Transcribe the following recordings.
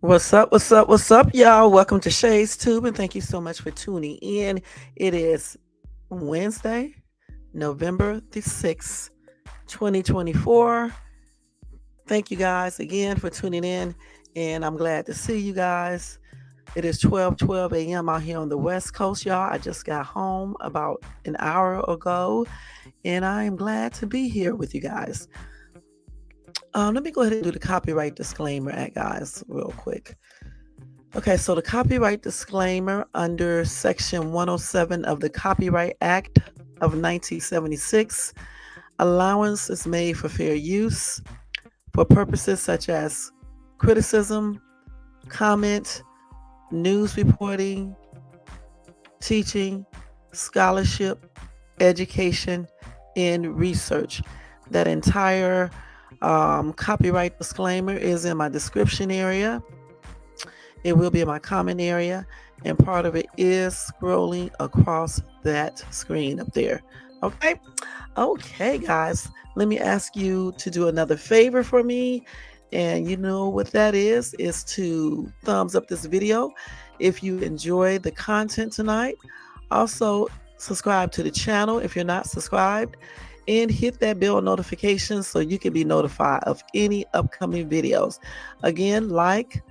What's up? What's up? What's up, y'all? Welcome to Shay's Tube, and thank you so much for tuning in. It is Wednesday, November the 6th, 2024. Thank you guys again for tuning in, and I'm glad to see you guys. It is 12:12 a.m. out here on the West Coast, y'all. I just got home about an hour ago, and I am glad to be here with you guys. Let me go ahead and do the copyright disclaimer, guys, real quick. Okay, so the copyright disclaimer under Section 107 of the Copyright Act of 1976, allowance is made for fair use for purposes such as criticism, comment, news reporting, teaching, scholarship, education, and research. That entire copyright disclaimer is in my description area. It will be in my comment area, and part of it is scrolling across that screen up there. Okay, guys, let me ask you to do another favor for me. And you know what that is to thumbs up this video if you enjoy the content tonight. Also, subscribe to the channel if you're not subscribed, and hit that bell notification so you can be notified of any upcoming videos. Again, like,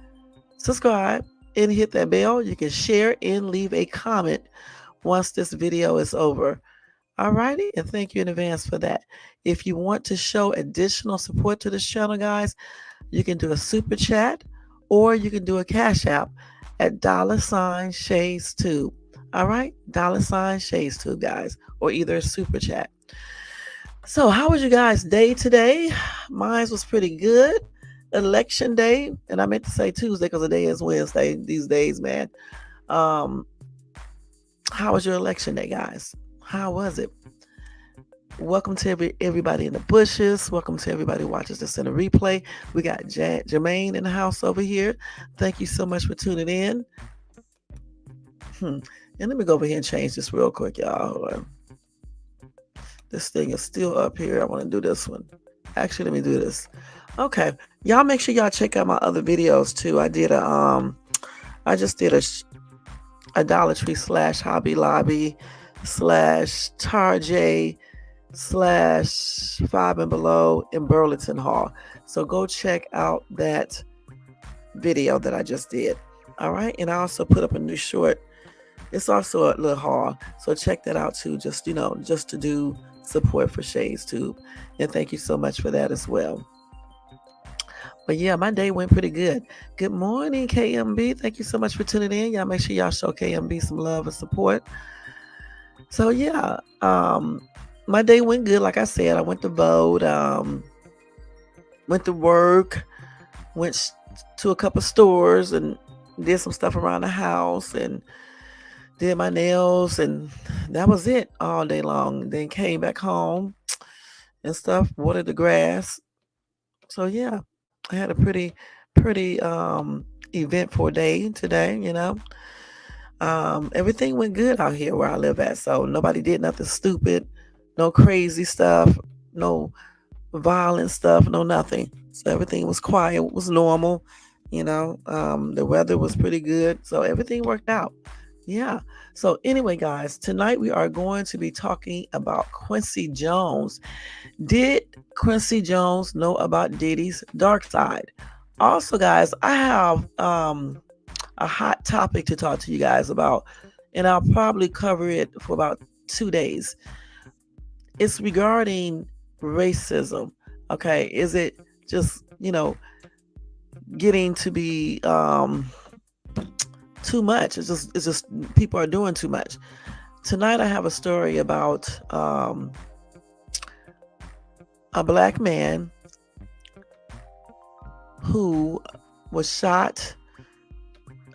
subscribe, and hit that bell. You can share and leave a comment once this video is over. Alrighty, and thank you in advance for that. If you want to show additional support to this channel, guys, you can do a super chat, or you can do a cash app at $ShadesTube. All right, $ShadesTube, guys, or either a super chat. So how was you guys' day today? Mine was pretty good. Election day, and I meant to say Tuesday because the day is Wednesday these days, man. How was your election day, guys? How was it? Welcome to everybody in the bushes. Welcome to everybody who watches this in a replay. We got Jermaine in the house over here. Thank you so much for tuning in. And let me go over here and change this real quick, y'all. Hold on. This thing is still up here. I want to do this one. Actually, let me do this. Okay, y'all make sure y'all check out my other videos too. I just did a Dollar Tree / Hobby Lobby / Tarjay / 5 and Below in Burlington Hall. So go check out that video that I just did. All right, and I also put up a new short. It's also a little haul, so check that out too. Just to do support for Shay's Tube, and thank you so much for that as well. But yeah, my day went pretty good. Good morning, KMB. Thank you so much for tuning in. Y'all make sure y'all show KMB some love and support. So yeah, my day went good. Like I said, I went to vote, went to work, went to a couple stores and did some stuff around the house and did my nails, and that was it all day long. Then came back home and stuff, watered the grass. So yeah, I had a pretty eventful day today, Everything went good out here where I live at. So nobody did nothing stupid, no crazy stuff, no violent stuff, no nothing. So everything was quiet, was normal, the weather was pretty good. So everything worked out. Yeah. So anyway, guys, tonight we are going to be talking about Quincy Jones. Did Quincy Jones know about Diddy's dark side? Also, guys, I have a hot topic to talk to you guys about, and I'll probably cover it for about 2 days. It's regarding racism. Okay. Is it just, getting to be too much? It's just people are doing too much. Tonight I have a story about a black man who was shot,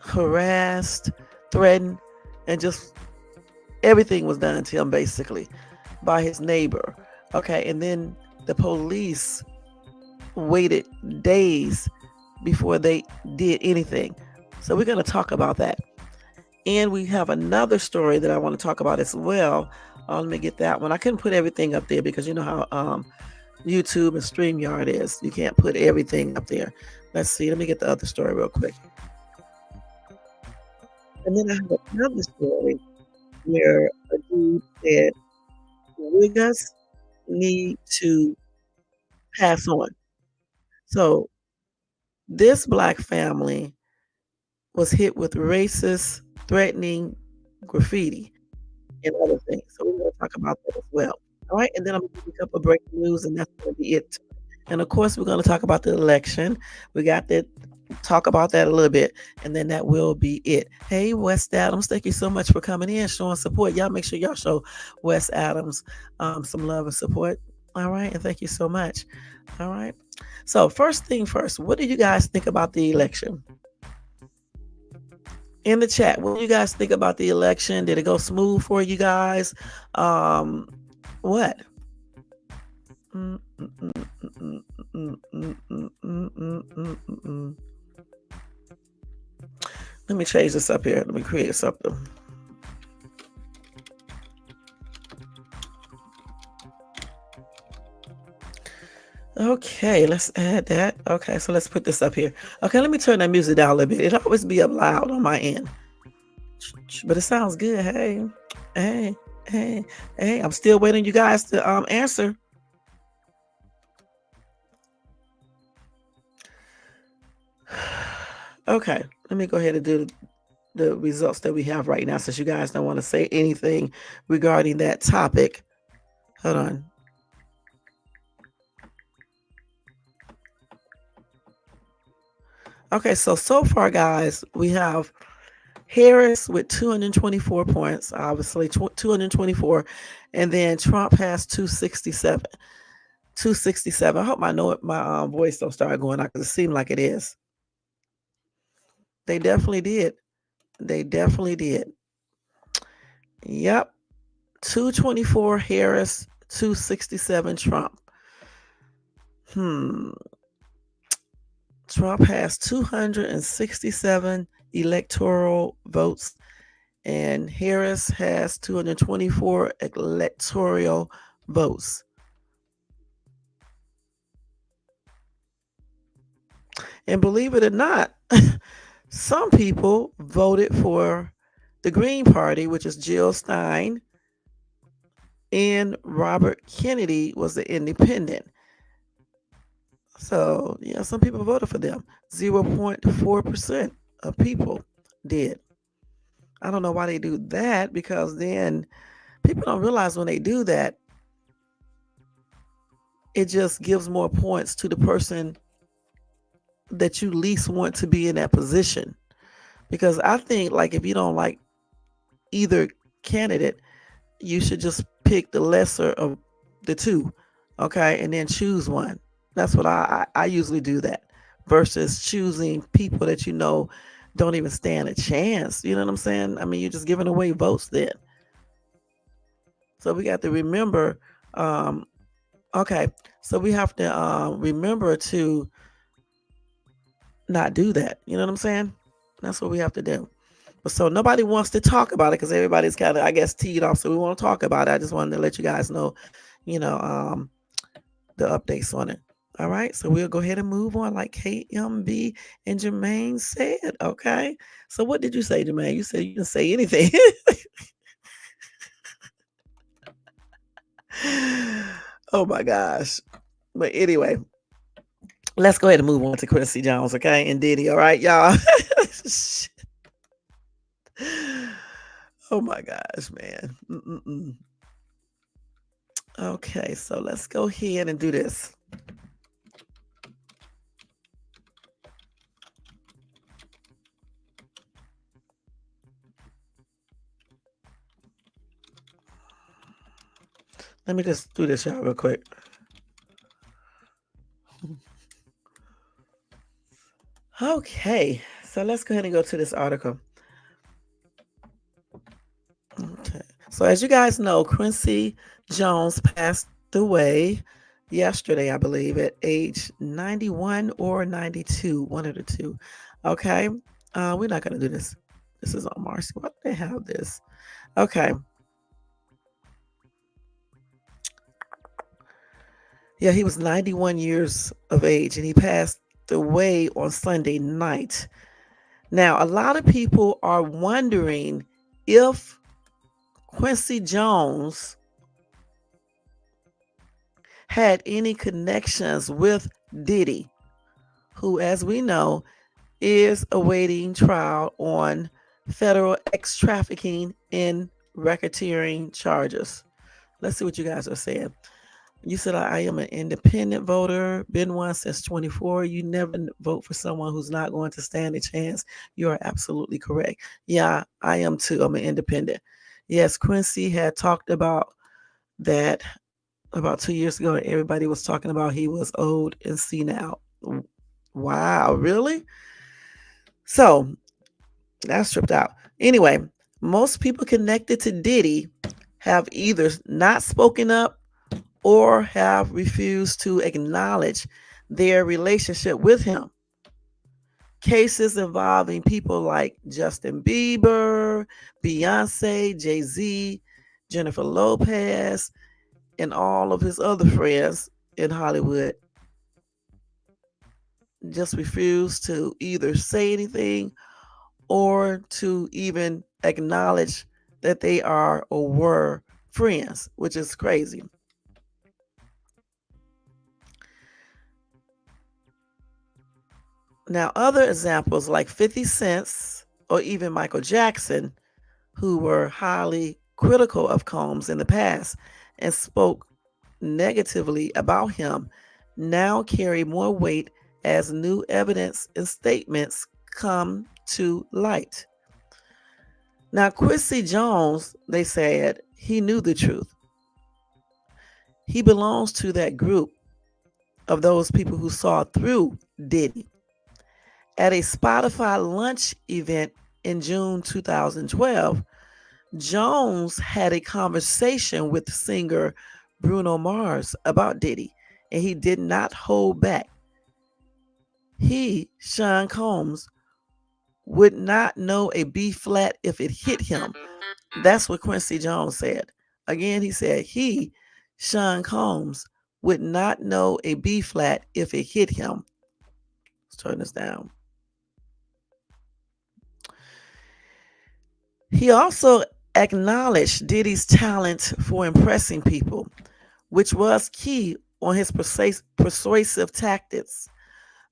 harassed, threatened, and just everything was done to him basically by his neighbor. Okay, and then the police waited days before they did anything. So we're going to talk about that. And we have another story that I want to talk about as well. Let me get that one. I couldn't put everything up there because you know how YouTube and StreamYard is. You can't put everything up there. Let's see. Let me get the other story real quick. And then I have another story where a dude said, Wiggers need to pass on. So this black family was hit with racist, threatening graffiti and other things. So we're gonna talk about that as well. All right, and then I'm gonna give you a couple of breaking news, and that's gonna be it. And of course, we're gonna talk about the election. We got to talk about that a little bit, and then that will be it. Hey, West Adams, thank you so much for coming in, showing support. Y'all make sure y'all show West Adams some love and support. All right, and thank you so much. All right. So first thing first, what do you guys think about the election? In the chat, what do you guys think about the election? Did it go smooth for you guys? What? Let me change this up here. Let me create something. Okay, let's add that. Okay, so let's put this up here. Okay, let me turn that music down a little bit. It'll always be up loud on my end, but it sounds good. Hey, hey, hey, hey! I'm still waiting you guys to answer. Okay, let me go ahead and do the results that we have right now, since you guys don't want to say anything regarding that topic. Hold on. Okay, so far, guys, we have Harris with 224 points, obviously 224, and then Trump has 267. 267. I hope my voice don't start going out, because it seemed like it is. They definitely did. They definitely did. Yep. 224 Harris, 267 Trump. Trump has 267 electoral votes, and Harris has 224 electoral votes. And believe it or not, some people voted for the Green Party, which is Jill Stein, and Robert Kennedy was the independent. So, yeah, some people voted for them. 0.4% of people did. I don't know why they do that, because then people don't realize when they do that, it just gives more points to the person that you least want to be in that position. Because I think, like, if you don't like either candidate, you should just pick the lesser of the two, okay, and then choose one. That's what I usually do, that, versus choosing people that you know don't even stand a chance. You know what I'm saying? I mean, you're just giving away votes then. So we got to remember, okay, so we have to remember to not do that. You know what I'm saying? That's what we have to do. But so nobody wants to talk about it, because everybody's kind of, I guess, teed off. So we won't talk about it. I just wanted to let you guys know, the updates on it. All right. So we'll go ahead and move on, like KMB and Jermaine said. Okay. So what did you say, Jermaine? You said you didn't say anything. Oh my gosh. But anyway, let's go ahead and move on to Quincy Jones, okay? And Diddy, all right, y'all? Oh my gosh, man. Okay, so let's go ahead and do this. Let me just do this, y'all, real quick. Okay, so let's go ahead and go to this article. Okay, so as you guys know, Quincy Jones passed away yesterday, I believe, at age 91 or 92, one of the two. Okay, we're not going to do this. This is on Marcy. Why do they have this? Okay. Yeah, he was 91 years of age, and he passed away on Sunday night. Now, a lot of people are wondering if Quincy Jones had any connections with Diddy, who, as we know, is awaiting trial on federal ex trafficking and racketeering charges. Let's see what you guys are saying. You said I am an independent voter, been one since 24. You never vote for someone who's not going to stand a chance. You are absolutely correct. Yeah, I am too. I'm an independent. Yes, Quincy had talked about that about 2 years ago, and everybody was talking about he was old and senile. Wow, really? So that's stripped out. Anyway, most people connected to Diddy have either not spoken up or have refused to acknowledge their relationship with him. Cases involving people like Justin Bieber, Beyonce, Jay-Z, Jennifer Lopez, and all of his other friends in Hollywood just refuse to either say anything or to even acknowledge that they are or were friends, which is crazy. Now, other examples like 50 Cent or even Michael Jackson, who were highly critical of Combs in the past and spoke negatively about him, now carry more weight as new evidence and statements come to light. Now, Quincy Jones, they said, he knew the truth. He belongs to that group of those people who saw through Diddy. At a Spotify lunch event in June 2012, Jones had a conversation with singer Bruno Mars about Diddy, and he did not hold back. He, Sean Combs, would not know a B flat if it hit him. That's what Quincy Jones said. Again, he said he, Sean Combs, would not know a B flat if it hit him. Let's turn this down. He also acknowledged Diddy's talent for impressing people, which was key on his persuasive tactics,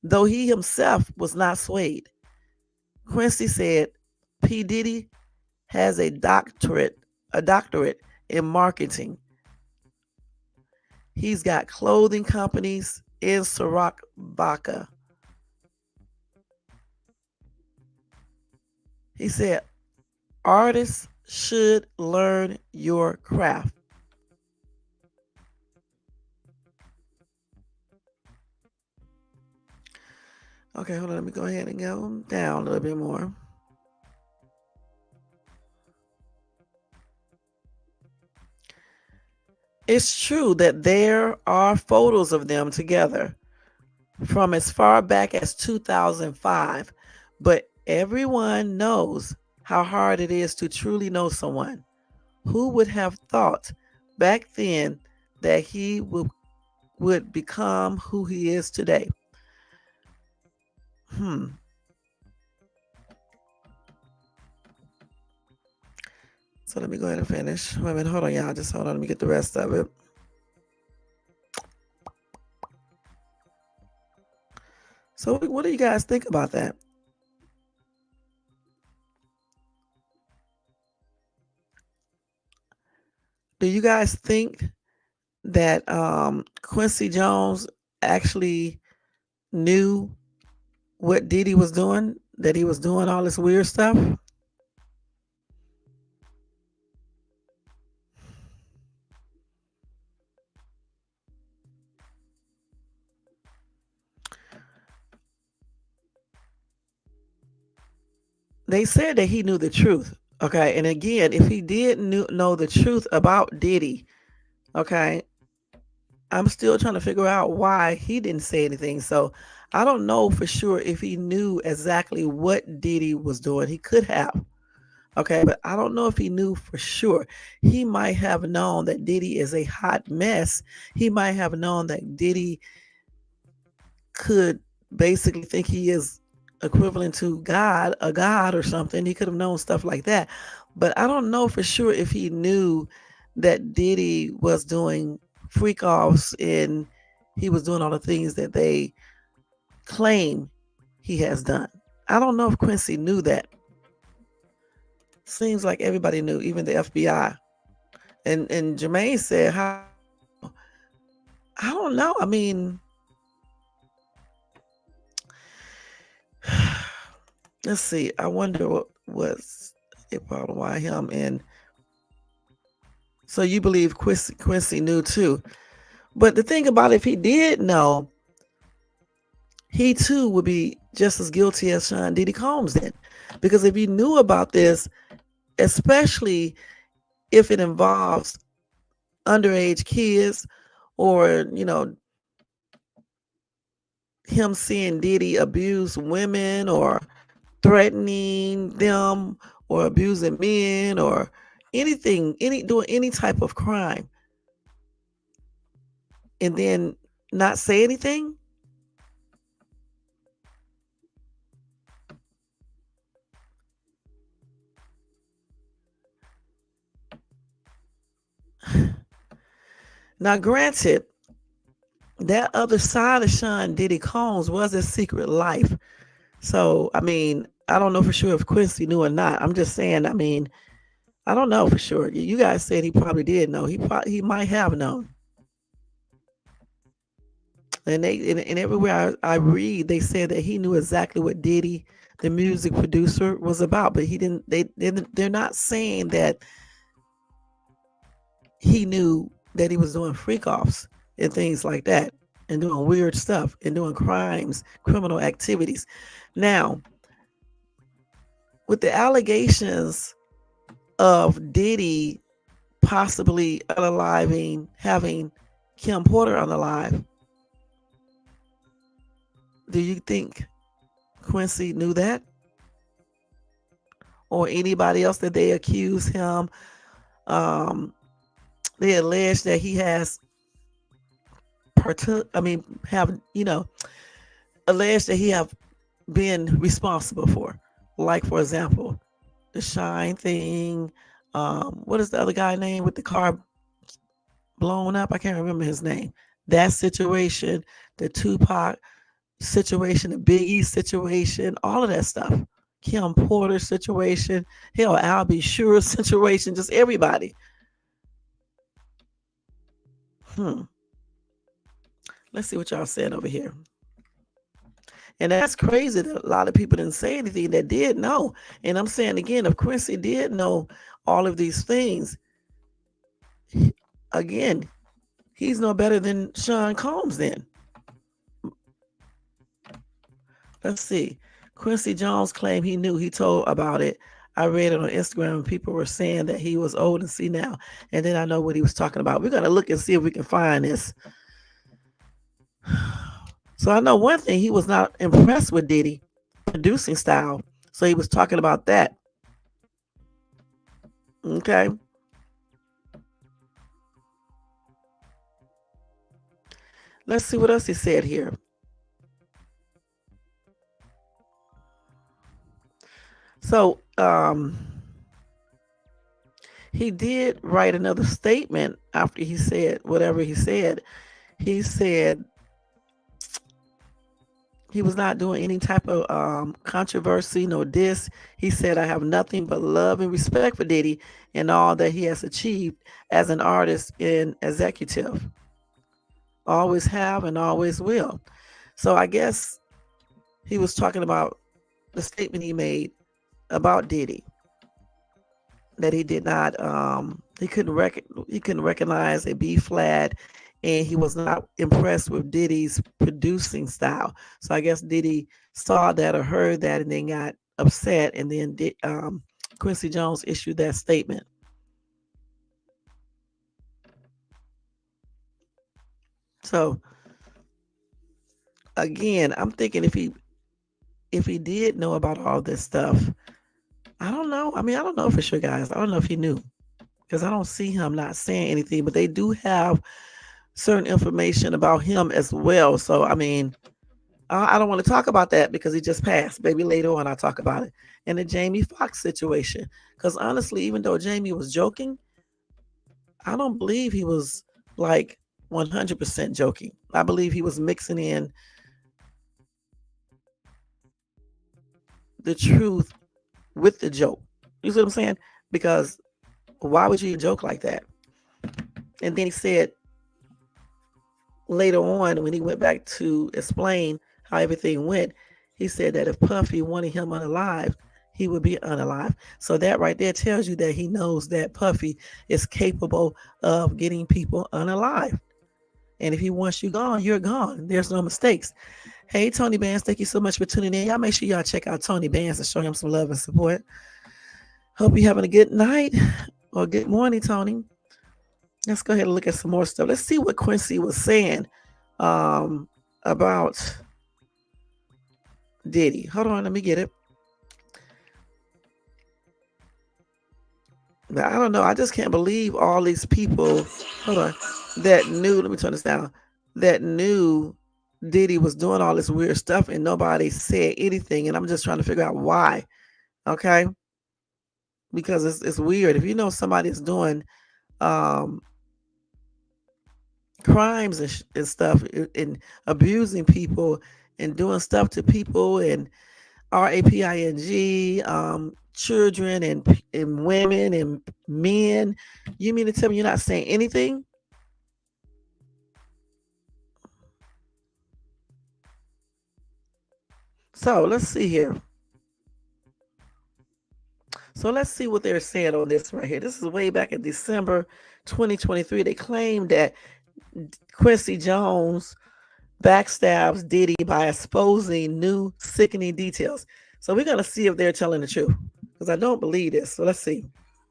though he himself was not swayed. Quincy said P. Diddy has a doctorate in marketing. He's got clothing companies in Ciroc Vodka. He said artists should learn your craft. Okay, hold on. Let me go ahead and go down a little bit more. It's true that there are photos of them together from as far back as 2005, but everyone knows how hard it is to truly know someone. Who would have thought back then that he would become who he is today? So let me go ahead and finish. Wait a minute, hold on, y'all. Just hold on. Let me get the rest of it. So, what do you guys think about that? Do you guys think that Quincy Jones actually knew what Diddy was doing? That he was doing all this weird stuff? They said that he knew the truth. Okay, and again, if he did know the truth about Diddy, okay, I'm still trying to figure out why he didn't say anything. So I don't know for sure if he knew exactly what Diddy was doing. He could have. Okay, but I don't know if he knew for sure. He might have known that Diddy is a hot mess. He might have known that Diddy could basically think he is equivalent to God, a God or something. He could have known stuff like that. But I don't know for sure if he knew that Diddy was doing freak offs and he was doing all the things that they claim he has done. I don't know if Quincy knew that. Seems like everybody knew, even the FBI. And Jermaine said, "How do you know?" I don't know. I mean, let's see. I wonder what was it about why him and so you believe Quincy knew too. But the thing about it, if he did know, he too would be just as guilty as Sean Diddy Combs did. Because if he knew about this, especially if it involves underage kids or, him seeing Diddy abuse women or threatening them or abusing men or anything, doing any type of crime and then not say anything. Now, granted, that other side of Sean Diddy Combs was his secret life. So, I mean, I don't know for sure if Quincy knew or not. I'm just saying, I mean, I don't know for sure. You guys said he probably did know. He might have known. And everywhere I read, they said that he knew exactly what Diddy, the music producer, was about. But he didn't. They're not saying that he knew that he was doing freak offs and things like that, and doing weird stuff and doing crimes, criminal activities. Now, with the allegations of Diddy possibly unaliving, having Kim Porter unalive, do you think Quincy knew that? Or anybody else that they accuse him? They allege that he has alleged that he have been responsible for. Like, for example, the Shine thing. What is the other guy name with the car blown up? I can't remember his name. That situation, the Tupac situation, the Biggie situation, all of that stuff. Kim Porter situation, hell, Al B. Sure situation, just everybody. Let's see what y'all saying over here. And that's crazy that a lot of people didn't say anything that did know. And I'm saying again, if Quincy did know all of these things, again, he's no better than Sean Combs then. Let's see. Quincy Jones claimed he knew. He told about it. I read it on Instagram and people were saying that he was old and senile. And then I know what he was talking about. We're going to look and see if we can find this. So I know one thing, he was not impressed with Diddy producing style. So he was talking about that. Okay. Let's see what else he said here. So he did write another statement after he said whatever he said. He said he was not doing any type of controversy, no diss. He said, I have nothing but love and respect for Diddy and all that he has achieved as an artist and executive. Always have and always will. So I guess he was talking about the statement he made about Diddy, that he did not he couldn't recognize a B flat, and he was not impressed with Diddy's producing style. So I guess Diddy saw that or heard that and then got upset, and then Quincy Jones issued that statement. So again, I'm thinking if he did know about all this stuff, I don't know. I mean, I don't know for sure, guys. I don't know if he knew, because I don't see him not saying anything, but they do have certain information about him as well. So, I mean, I don't want to talk about that because he just passed. Maybe later on I'll talk about it. And the Jamie Foxx situation. Because honestly, even though Jamie was joking, I don't believe he was like 100% joking. I believe he was mixing in the truth with the joke. You see what I'm saying? Because why would you joke like that? And then he said later on, when he went back to explain how everything went, he said that if Puffy wanted him unalive, he would be unalive. So that right there tells you that he knows that Puffy is capable of getting people unalive. And if he wants you gone, you're gone. There's no mistakes. Hey, Tony Bands, thank you so much for tuning in. Y'all make sure y'all check out Tony Bands and show him some love and support. Hope you're having a good night or good morning, Tony. Let's go ahead and look at some more stuff. Let's see what Quincy was saying about Diddy. Hold on, let me get it. But I don't know. I just can't believe all these people. Hold on. That knew. Let me turn this down. That knew Diddy was doing all this weird stuff and nobody said anything. And I'm just trying to figure out why. Okay. Because it's weird. If you know somebody's doing crimes and stuff and abusing people and doing stuff to people and raping children and women and men, you mean to tell me you're not saying anything? So let's see here. So let's see what they're saying on this right here. This is way back in December 2023. They claimed that Quincy Jones backstabs Diddy by exposing new sickening details. So we're gonna see if they're telling the truth because I don't believe this. So let's see.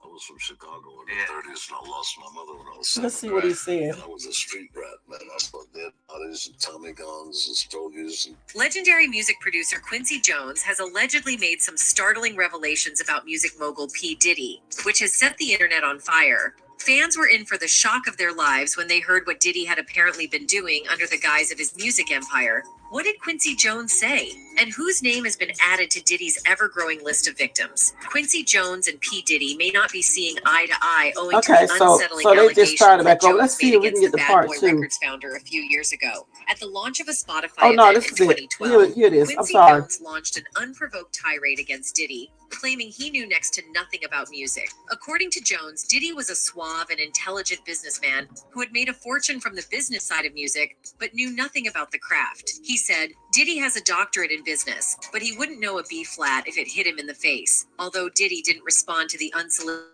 I was from Chicago in the 30s and I lost my mother when I was 7. Let's see what he's saying. I was a street rat, man. I saw dead bodies and Tommy guns and stogies. Legendary music producer Quincy Jones has allegedly made some startling revelations about music mogul P. Diddy, which has set the internet on fire. Fans were in for the shock of their lives when they heard what Diddy had apparently been doing under the guise of his music empire. What did Quincy Jones say? And whose name has been added to Diddy's ever-growing list of victims? Quincy Jones and P. Diddy may not be seeing eye to eye owing to the unsettling allegations that Jones made against the Bad Boy Records founder a few years ago. At the launch of a Spotify event in 2012, Quincy Jones launched an unprovoked tirade against Diddy, claiming he knew next to nothing about music. According to Jones, Diddy was a suave and intelligent businessman who had made a fortune from the business side of music, but knew nothing about the craft. He said, Diddy has a doctorate in business, but he wouldn't know a B flat if it hit him in the face. Although Diddy didn't respond to the unsolicited.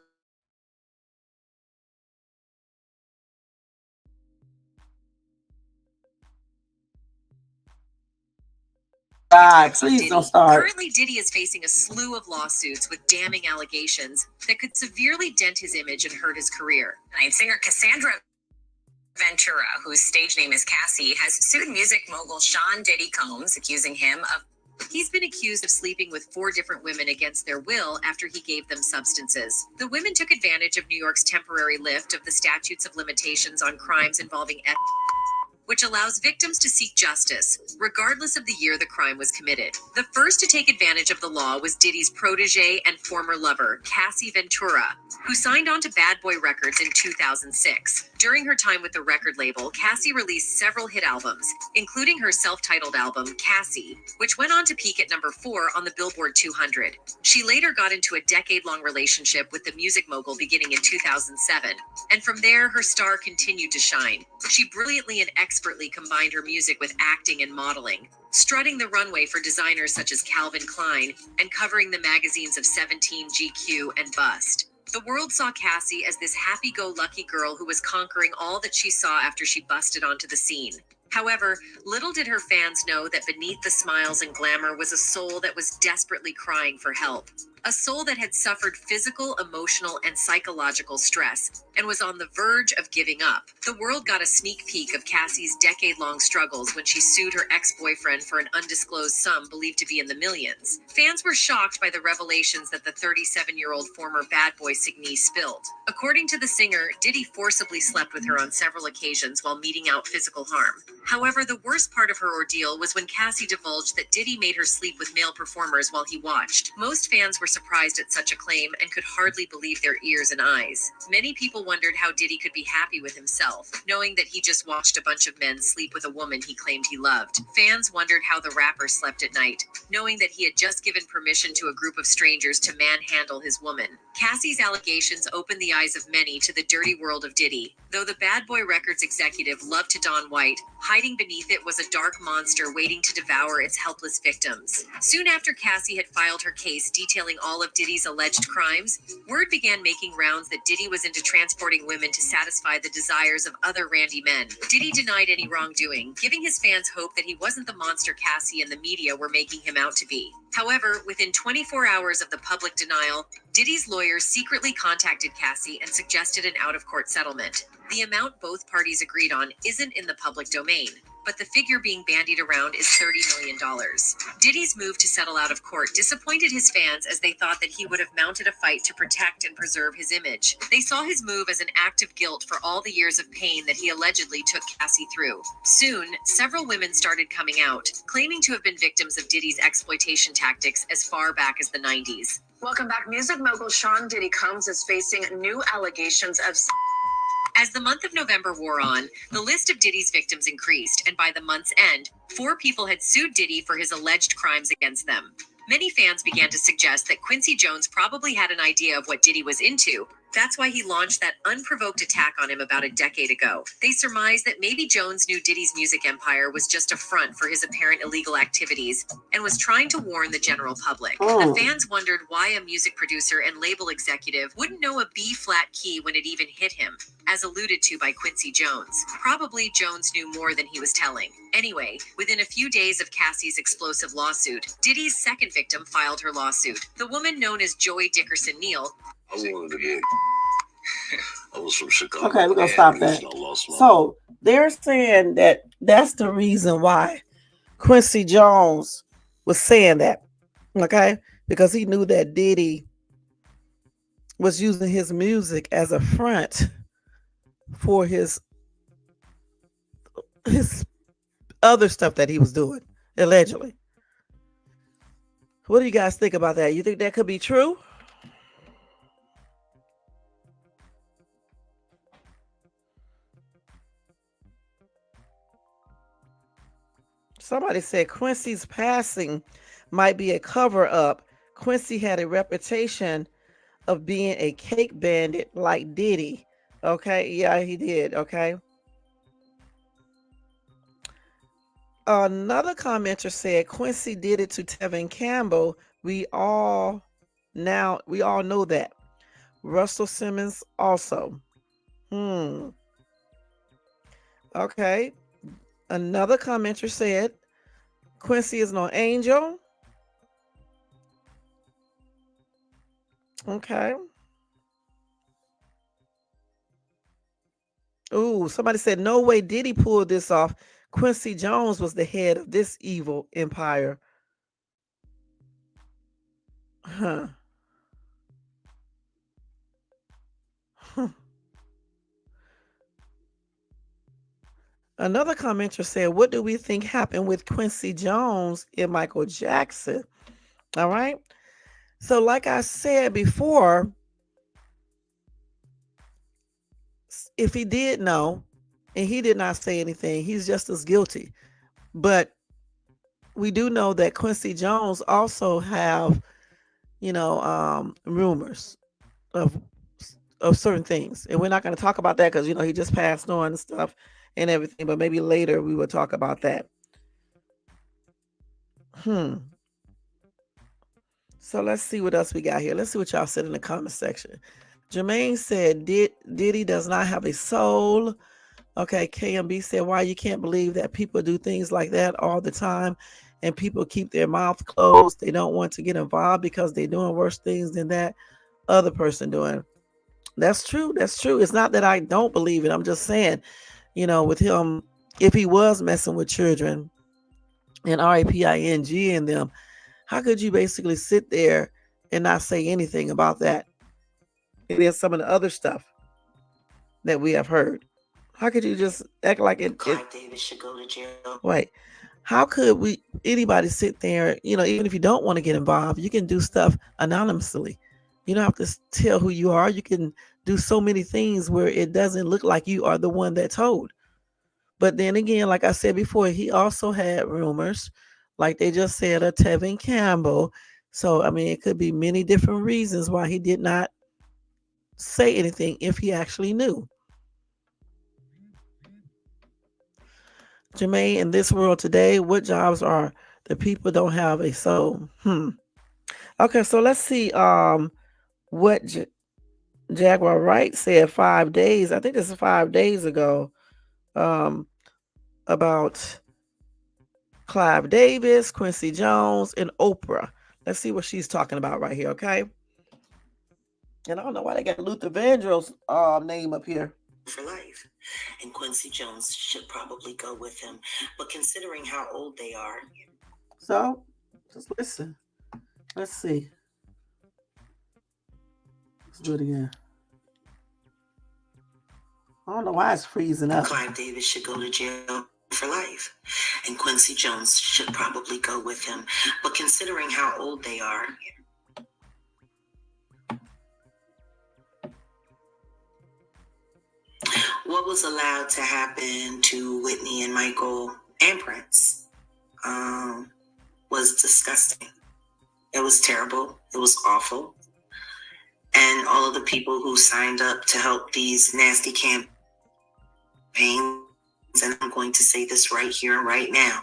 Please don't start. Currently, Diddy is facing a slew of lawsuits with damning allegations that could severely dent his image and hurt his career. Singer Cassandra Ventura, whose stage name is Cassie, has sued music mogul Sean Diddy Combs, accusing him of... He's been accused of sleeping with 4 different women against their will after he gave them substances. The women took advantage of New York's temporary lift of the statutes of limitations on crimes involving which allows victims to seek justice, regardless of the year the crime was committed. The first to take advantage of the law was Diddy's protege and former lover, Cassie Ventura, who signed on to Bad Boy Records in 2006. During her time with the record label, Cassie released several hit albums, including her self-titled album, Cassie, which went on to peak at number 4 on the Billboard 200. She later got into a decade-long relationship with the music mogul beginning in 2007, and from there, her star continued to shine. She brilliantly and expertly combined her music with acting and modeling, strutting the runway for designers such as Calvin Klein and covering the magazines of 17, GQ, and Bust. The world saw Cassie as this happy-go-lucky girl who was conquering all that she saw after she busted onto the scene. However, little did her fans know that beneath the smiles and glamour was a soul that was desperately crying for help. a soul that had suffered physical, emotional, and psychological stress and was on the verge of giving up. The world got a sneak peek of Cassie's decade-long struggles when she sued her ex-boyfriend for an undisclosed sum believed to be in the millions. Fans were shocked by the revelations that the 37-year-old former bad boy signee spilled. According to the singer, Diddy forcibly slept with her on several occasions while meting out physical harm. However, the worst part of her ordeal was when Cassie divulged that Diddy made her sleep with male performers while he watched. Most fans were surprised at such a claim and could hardly believe their ears and eyes. Many people wondered how Diddy could be happy with himself, knowing that he just watched a bunch of men sleep with a woman he claimed he loved. Fans wondered how the rapper slept at night, knowing that he had just given permission to a group of strangers to manhandle his woman. Cassie's allegations opened the eyes of many to the dirty world of Diddy. Though the Bad Boy Records executive loved to don white, hiding beneath it was a dark monster waiting to devour its helpless victims. Soon after Cassie had filed her case detailing all of Diddy's alleged crimes, word began making rounds that Diddy was into transporting women to satisfy the desires of other randy men. Diddy denied any wrongdoing, giving his fans hope that he wasn't the monster Cassie and the media were making him out to be. However, within 24 hours of the public denial, Diddy's lawyers secretly contacted Cassie and suggested an out-of-court settlement. The amount both parties agreed on isn't in the public domain, but the figure being bandied around is $30 million. Diddy's move to settle out of court disappointed his fans as they thought that he would have mounted a fight to protect and preserve his image. They saw his move as an act of guilt for all the years of pain that he allegedly took Cassie through. Soon, several women started coming out, claiming to have been victims of Diddy's exploitation tactics as far back as the 90s. Welcome back. Music mogul Sean Diddy Combs is facing new allegations of... As the month of November wore on, the list of Diddy's victims increased, and by the month's end, 4 people had sued Diddy for his alleged crimes against them. Many fans began to suggest that Quincy Jones probably had an idea of what Diddy was into. That's why he launched that unprovoked attack on him about a decade ago. They surmised that maybe Jones knew Diddy's music empire was just a front for his apparent illegal activities and was trying to warn the general public. The fans wondered why a music producer and label executive wouldn't know a B-flat key when it even hit him, as alluded to by Quincy Jones. Probably Jones knew more than he was telling. Anyway, within a few days of Cassie's explosive lawsuit, Diddy's second victim filed her lawsuit. The woman known as Joy Dickerson Neal. I wanted to get. I was from Chicago. Okay, we're gonna stop that. So they're saying that that's the reason why Quincy Jones was saying that, okay? Because he knew that Diddy was using his music as a front for his other stuff that he was doing, allegedly. What do you guys think about that? You think that could be true? Somebody said Quincy's passing might be a cover-up. Quincy had a reputation of being a cake bandit like Diddy. Okay, yeah, he did. Okay. Another commenter said Quincy did it to Tevin Campbell. We all know that. Russell Simmons also. Okay. Another commenter said Quincy is no angel. Okay. Ooh, somebody said no way Diddy pulled this off. Quincy Jones was the head of this evil empire. Huh. Another commenter said, what do we think happened with Quincy Jones and Michael Jackson? All right. So like I said before, if he did know and he did not say anything, he's just as guilty. But we do know that Quincy Jones also have, rumors of certain things. And we're not going to talk about that because, he just passed on and stuff and everything. But maybe later we will talk about that. So let's see what else we got here. Let's see what y'all said in the comment section. Jermaine said, Diddy does not have a soul. Okay, KMB said, why you can't believe that people do things like that all the time. and people keep their mouth closed. They don't want to get involved because they're doing worse things than that other person doing. That's true. That's true. It's not that I don't believe it. I'm just saying, with him, if he was messing with children and RAPING in them, how could you basically sit there and not say anything about that? It is some of the other stuff that we have heard. How could you just act like it? Clive Davis should go to jail. Wait, how could anybody sit there, even if you don't want to get involved, you can do stuff anonymously. You don't have to tell who you are. You can do so many things where it doesn't look like you are the one that told. But then again, like I said before, he also had rumors, like they just said, of Tevin Campbell. So, I mean, it could be many different reasons why he did not say anything if he actually knew. Jermaine, in this world today, what jobs are the people don't have a soul? Okay, so let's see what Jaguar Wright said 5 days. I think this is 5 days ago about Clive Davis, Quincy Jones, and Oprah. Let's see what she's talking about right here, okay? And I don't know why they got Luther Vandross name up here. For life. And Quincy Jones should probably go with him. But considering how old they are. So, just listen. Let's see. Let's do it again. I don't know why it's freezing up. Clive Davis should go to jail for life. And Quincy Jones should probably go with him. But considering how old they are. What was allowed to happen to Whitney and Michael and Prince was disgusting. It was terrible. It was awful. And all of the people who signed up to help these nasty campaigns, and I'm going to say this right here and right now,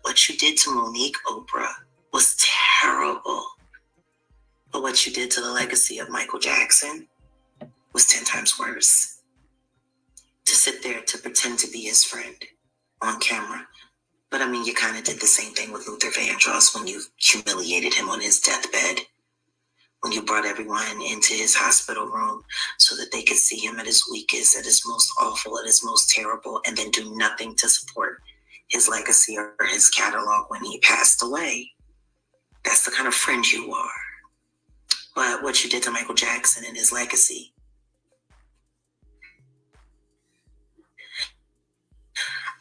what you did to Monique Oprah was terrible. But what you did to the legacy of Michael Jackson was 10 times worse. To sit there to pretend to be his friend on camera. But I mean, you kind of did the same thing with Luther Vandross when you humiliated him on his deathbed. When you brought everyone into his hospital room so that they could see him at his weakest, at his most awful, at his most terrible, and then do nothing to support his legacy or his catalog when he passed away. That's the kind of friend you are. But what you did to Michael Jackson and his legacy,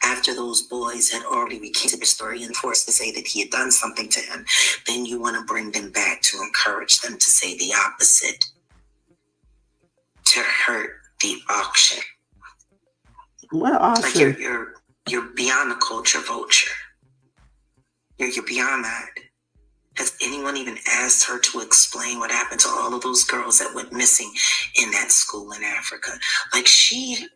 after those boys had already recanted their story and forced to say that he had done something to him, then you want to bring them back to encourage them to say the opposite, to hurt the auction. What auction? Like you're beyond the culture vulture. You're beyond that. Has anyone even asked her to explain what happened to all of those girls that went missing in that school in Africa? Like she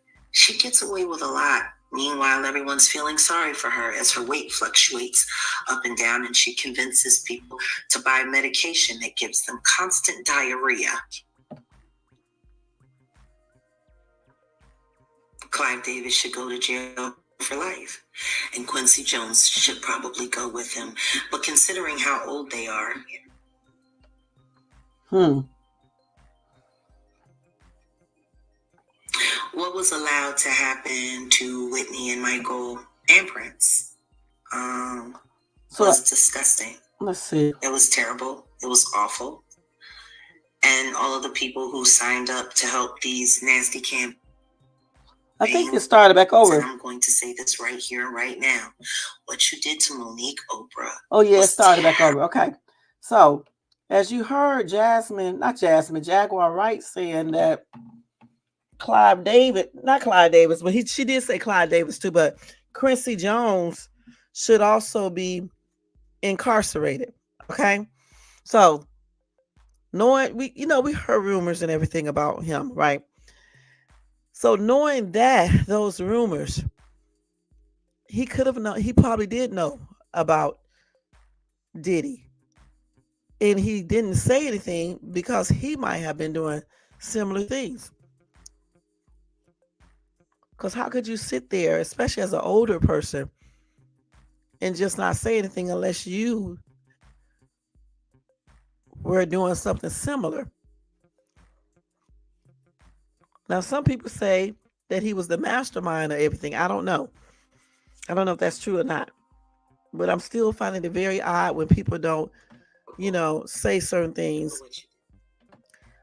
gets away with a lot. Meanwhile, everyone's feeling sorry for her as her weight fluctuates up and down, and she convinces people to buy medication that gives them constant diarrhea. Clive Davis should go to jail for life, and Quincy Jones should probably go with him. But considering how old they are, what was allowed to happen to Whitney and Michael and Prince was disgusting. Let's see. It was terrible. It was awful. And all of the people who signed up to help these nasty campaigns. I think it started back over. I'm going to say this right here and right now. What you did to Monique Oprah. Oh, yeah, it started back over. Okay. So, as you heard Jaguar Wright saying that not Clive Davis, but she did say Clive Davis too, but Quincy Jones should also be incarcerated. Okay. So knowing we heard rumors and everything about him, right? So knowing that those rumors, he probably did know about Diddy. And he didn't say anything because he might have been doing similar things. Because how could you sit there, especially as an older person, and just not say anything unless you were doing something similar. Now, some people say that he was the mastermind of everything. I don't know. I don't know if that's true or not. But I'm still finding it very odd when people don't, say certain things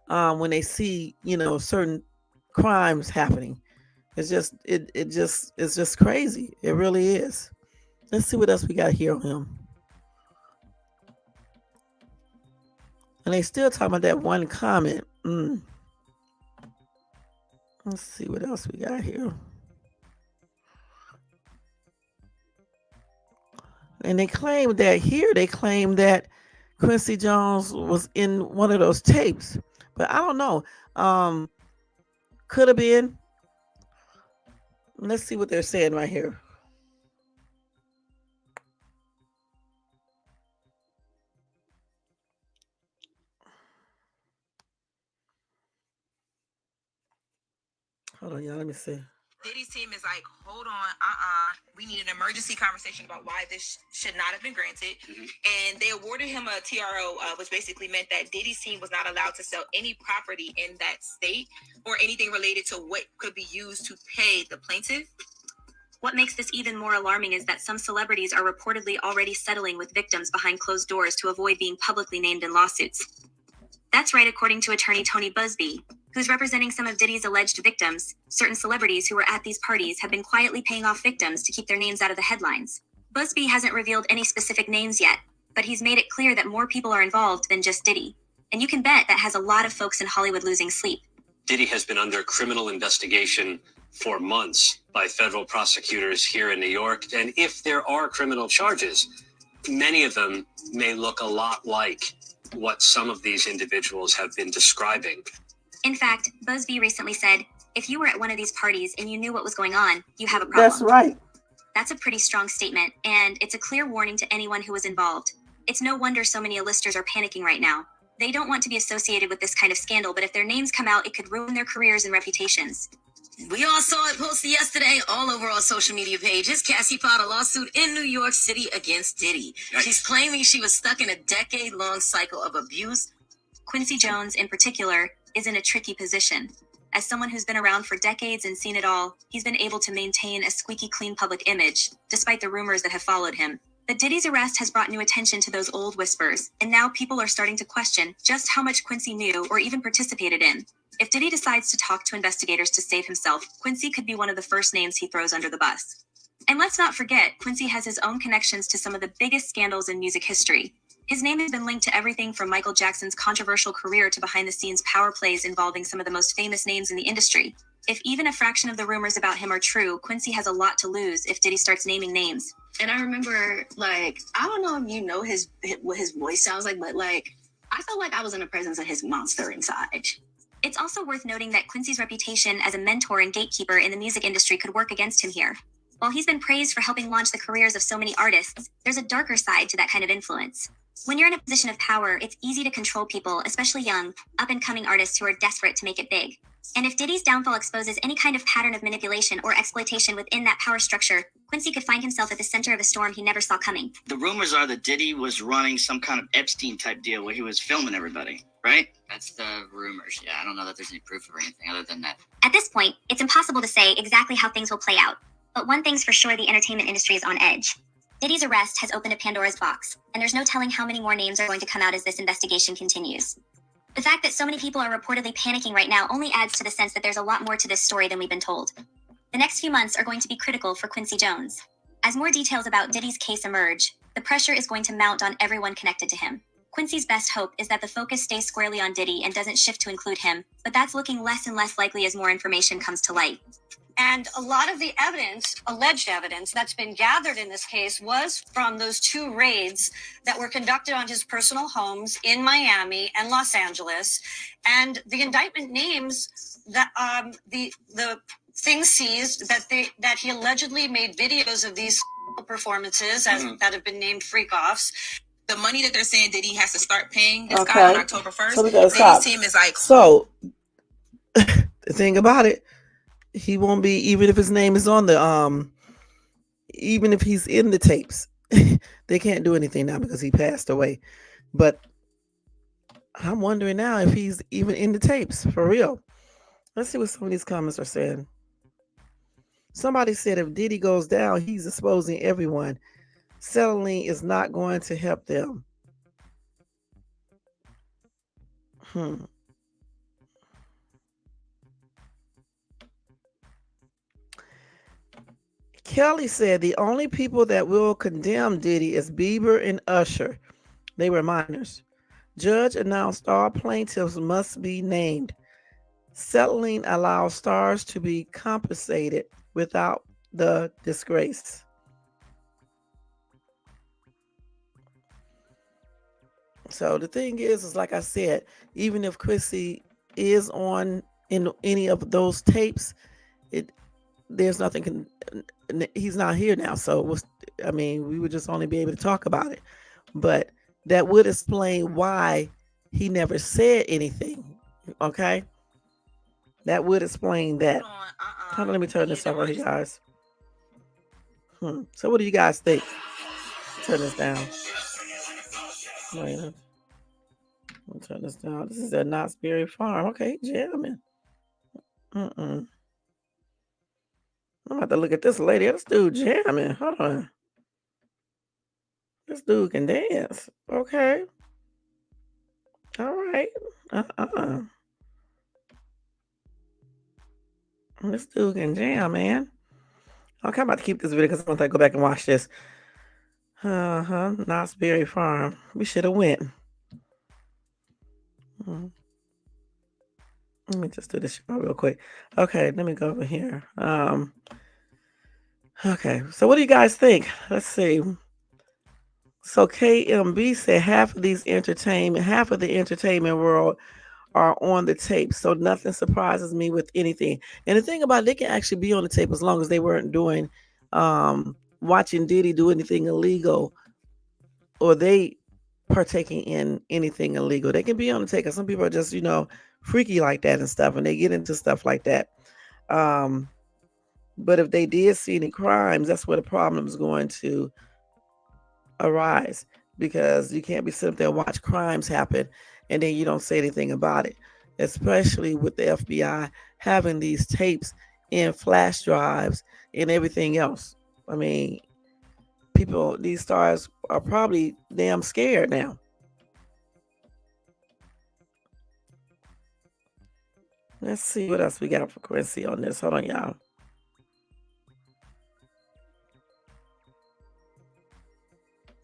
when they see, certain crimes happening. It's just it's just crazy. It really is. Let's see what else we got here on him. And they still talking about that one comment. Let's see what else we got here. And they claim that Quincy Jones was in one of those tapes. But I don't know. Could have been. Let's see what they're saying right here. Hold on, y'all. Let me see. Diddy's team is like, hold on, we need an emergency conversation about why this should not have been granted. And they awarded him a TRO, which basically meant that Diddy's team was not allowed to sell any property in that state or anything related to what could be used to pay the plaintiff. What makes this even more alarming is that some celebrities are reportedly already settling with victims behind closed doors to avoid being publicly named in lawsuits. That's right, according to attorney Tony Busby, who's representing some of Diddy's alleged victims. Certain celebrities who were at these parties have been quietly paying off victims to keep their names out of the headlines. Busby hasn't revealed any specific names yet, but he's made it clear that more people are involved than just Diddy. And you can bet that has a lot of folks in Hollywood losing sleep. Diddy has been under criminal investigation for months by federal prosecutors here in New York. And if there are criminal charges, many of them may look a lot like what some of these individuals have been describing. In fact, Busby recently said, if you were at one of these parties and you knew what was going on, you have a problem. That's right. That's a pretty strong statement, and it's a clear warning to anyone who was involved. It's no wonder so many A-listers are panicking right now. They don't want to be associated with this kind of scandal, but if their names come out, it could ruin their careers and reputations. We all saw it posted yesterday all over our social media pages. Cassie filed a lawsuit in New York City against Diddy. She's claiming she was stuck in a decade-long cycle of abuse. Quincy Jones, in particular, is in a tricky position. As someone who's been around for decades and seen it all, he's been able to maintain a squeaky clean public image, despite the rumors that have followed him. But Diddy's arrest has brought new attention to those old whispers, and now people are starting to question just how much Quincy knew or even participated in. If Diddy decides to talk to investigators to save himself, Quincy could be one of the first names he throws under the bus. And let's not forget, Quincy has his own connections to some of the biggest scandals in music history. His name has been linked to everything from Michael Jackson's controversial career to behind-the-scenes power plays involving some of the most famous names in the industry. If even a fraction of the rumors about him are true, Quincy has a lot to lose if Diddy starts naming names. And I remember, I don't know if you know what his voice sounds like, but I felt like I was in the presence of his monster inside. It's also worth noting that Quincy's reputation as a mentor and gatekeeper in the music industry could work against him here. While he's been praised for helping launch the careers of so many artists, there's a darker side to that kind of influence. When you're in a position of power, it's easy to control people, especially young, up-and-coming artists who are desperate to make it big. And if Diddy's downfall exposes any kind of pattern of manipulation or exploitation within that power structure, Quincy could find himself at the center of a storm he never saw coming. The rumors are that Diddy was running some kind of Epstein-type deal where he was filming everybody, right? That's the rumors. Yeah, I don't know that there's any proof or anything other than that. At this point, it's impossible to say exactly how things will play out. But one thing's for sure, the entertainment industry is on edge. Diddy's arrest has opened a Pandora's box, and there's no telling how many more names are going to come out as this investigation continues. The fact that so many people are reportedly panicking right now only adds to the sense that there's a lot more to this story than we've been told. The next few months are going to be critical for Quincy Jones. As more details about Diddy's case emerge, the pressure is going to mount on everyone connected to him. Quincy's best hope is that the focus stays squarely on Diddy and doesn't shift to include him, but that's looking less and less likely as more information comes to light. And a lot of the evidence, alleged evidence, that's been gathered in this case was from those 2 raids that were conducted on his personal homes in Miami and Los Angeles. And the indictment names that the things seized that he allegedly made videos of these performances that have been named freak offs. The money that they're saying Diddy has to start paying this guy on October 1st, so Diddy's team is like... So, the thing about it, he won't be, even if his name is on the, even if he's in the tapes, they can't do anything now because he passed away. But I'm wondering now if he's even in the tapes for real. Let's see what some of these comments are saying. Somebody said if Diddy goes down, he's exposing everyone. Settling is not going to help them. Kelly said the only people that will condemn Diddy is Bieber and Usher. They were minors. Judge announced all plaintiffs must be named. Settling allows stars to be compensated without the disgrace. So the thing is like I said, even if Quincy is on in any of those tapes, there's nothing. He's not here now, so we would just only be able to talk about it. But that would explain why he never said anything. Okay, that would explain that. Hold on, let me turn this over here, guys. So what do you guys think? Turn this down. Wait, I'll turn this down. This is at Knott's Berry Farm. Okay, jamming. I'm about to look at this lady. This dude jamming. Hold on. This dude can dance. Okay. All right. This dude can jam, man. Okay, I'm about to keep this video because I want to go back and watch this. Knott's Berry Farm. We should have went. Let me just do this real quick. Okay, let me go over here. Okay, so what do you guys think? Let's see. So KMB said half of the entertainment world are on the tape. So nothing surprises me with anything. And the thing about it, they can actually be on the tape as long as they weren't doing watching Diddy do anything illegal, or they partaking in anything illegal. They can be on the tape. Some people are just, freaky like that and stuff, and they get into stuff like that. But if they did see any crimes, that's where the problem is going to arise, because you can't be sitting there and watch crimes happen and then you don't say anything about it, especially with the FBI having these tapes in flash drives and everything else. These stars are probably damn scared now. Let's see what else we got for Quincy on this. Hold on, y'all.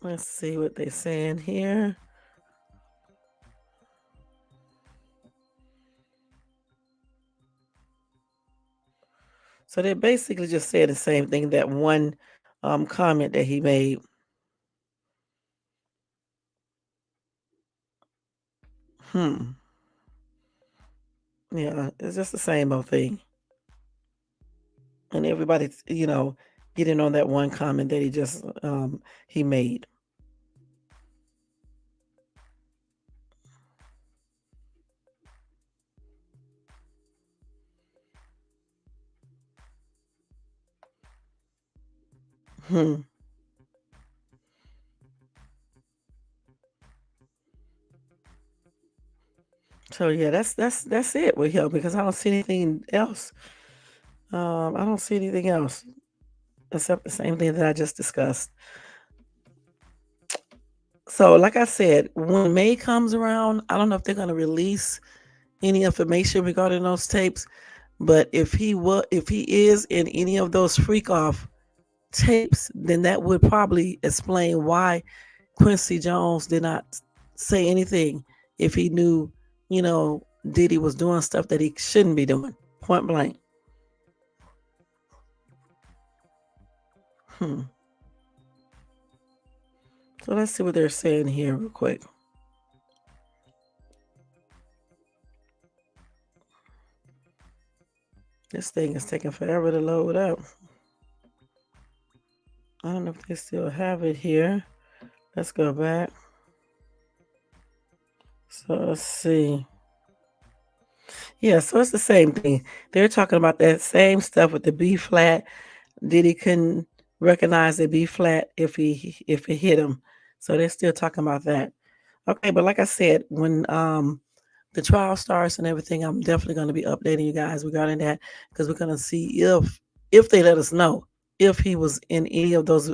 Let's see what they're saying here. So they're basically just saying the same thing, that one comment that he made. Yeah, it's just the same old thing. And everybody's, getting on that one comment that he made. So yeah, that's it with him, because I don't see anything else. I don't see anything else except the same thing that I just discussed. So like I said, when May comes around, I don't know if they're going to release any information regarding those tapes. But if he is in any of those freak off tapes, then that would probably explain why Quincy Jones did not say anything if he knew, Diddy was doing stuff that he shouldn't be doing, point blank. So let's see what they're saying here real quick. This thing is taking forever to load up. I don't know if they still have it here. Let's go back. So let's see. Yeah, so it's the same thing. They're talking about that same stuff with the B flat. Diddy couldn't recognize a B flat if it hit him. So they're still talking about that. Okay, but like I said, when the trial starts and everything, I'm definitely going to be updating you guys regarding that, because we're going to see if they let us know if he was in any of those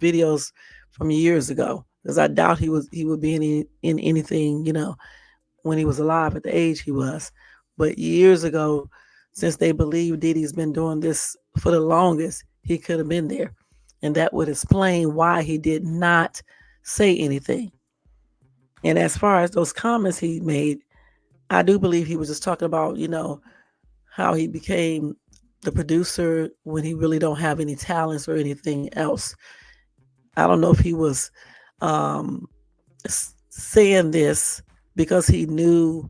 videos from years ago. Because I doubt he would be in anything, when he was alive at the age he was. But years ago, since they believe Diddy's been doing this for the longest, he could have been there. And that would explain why he did not say anything. And as far as those comments he made, I do believe he was just talking about, how he became the producer when he really don't have any talents or anything else. I don't know if he was um, saying this because he knew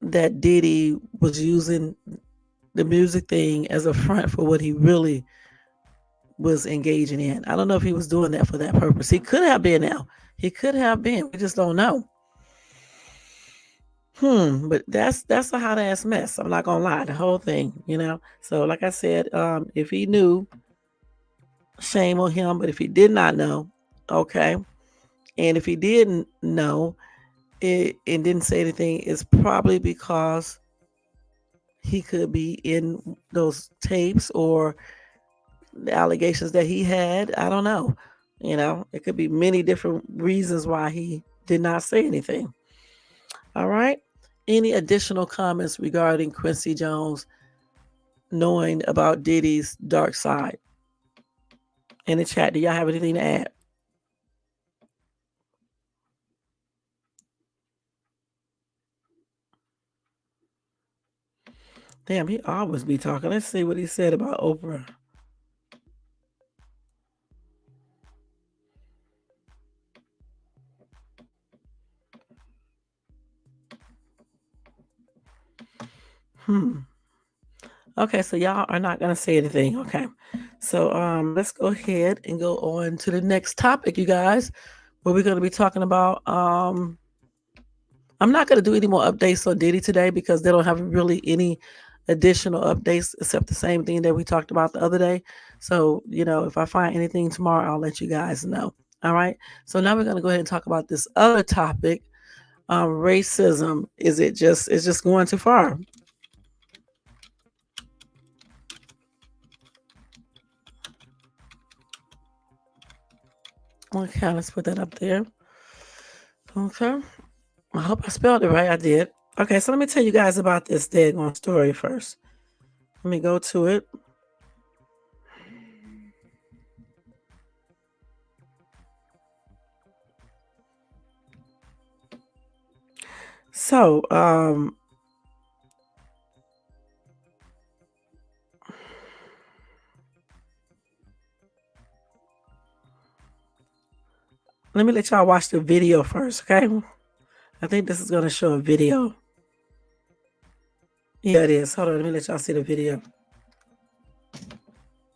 that Diddy was using the music thing as a front for what he really was engaging in. I don't know if he was doing that for that purpose. He could have been now. He could have been. We just don't know. But that's a hot ass mess. I'm not gonna lie, the whole thing, So like I said, if he knew, shame on him. But if he did not know, okay. And if he didn't know it and didn't say anything, it's probably because he could be in those tapes or the allegations that he had. I don't know. It could be many different reasons why he did not say anything. All right. Any additional comments regarding Quincy Jones knowing about Diddy's dark side? In the chat, do y'all have anything to add? Damn, he always be talking. Let's see what he said about Oprah. Okay, so y'all are not going to say anything. Okay. So let's go ahead and go on to the next topic, you guys, where we're going to be talking about I'm not going to do any more updates on Diddy today because they don't have really any additional updates except the same thing that we talked about the other day. So, if I find anything tomorrow, I'll let you guys know. All right. So now we're going to go ahead and talk about this other topic. Racism. It's just going too far? Okay, let's put that up there. Okay. I hope I spelled it right. I did. Okay, so let me tell you guys about this daggone story first. Let me go to it. So, let me let y'all watch the video first, okay? I think this is going to show a video. Yeah, it is. Hold on, let me let y'all see the video.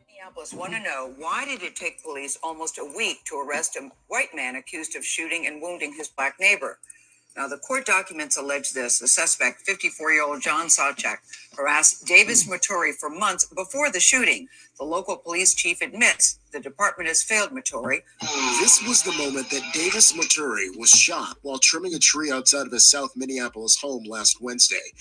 Minneapolis want to know, why did it take police almost a week to arrest a white man accused of shooting and wounding his black neighbor? Now, the court documents allege this. The suspect, 54-year-old John Sawchuk, harassed Davis Moturi for months before the shooting. The local police chief admits the department has failed Moturi. This was the moment that Davis Moturi was shot while trimming a tree outside of his South Minneapolis home last Wednesday.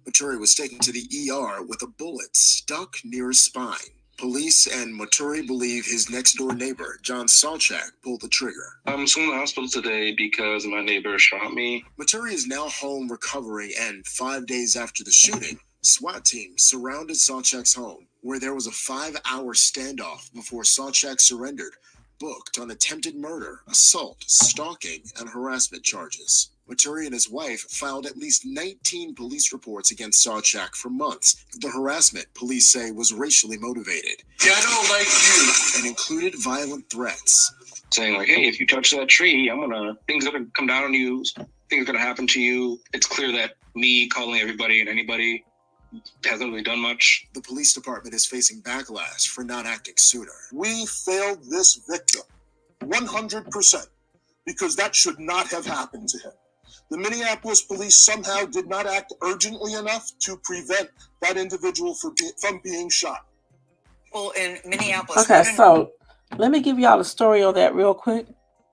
Moturi was taken to the ER with a bullet stuck near his spine. Police and Moturi believe his next-door neighbor, John Sawchuk, pulled the trigger. I'm in the hospital today because my neighbor shot me. Moturi is now home recovering, and 5 days after the shooting, SWAT teams surrounded Sawchuk's home, where there was a 5-hour standoff before Sawchuk surrendered, booked on attempted murder, assault, stalking, and harassment charges. Moturi and his wife filed at least 19 police reports against Sawchuk for months. The harassment, police say, was racially motivated. Yeah, I don't like you. And included violent threats. Saying like, hey, if you touch that tree, things are gonna come down on you, things are gonna happen to you. It's clear that me calling everybody and anybody hasn't really done much. The police department is facing backlash for not acting sooner. We failed this victim 100% because that should not have happened to him. The Minneapolis police somehow did not act urgently enough to prevent that individual from being shot. Well, in Minneapolis. Okay, so let me give y'all the story on that real quick,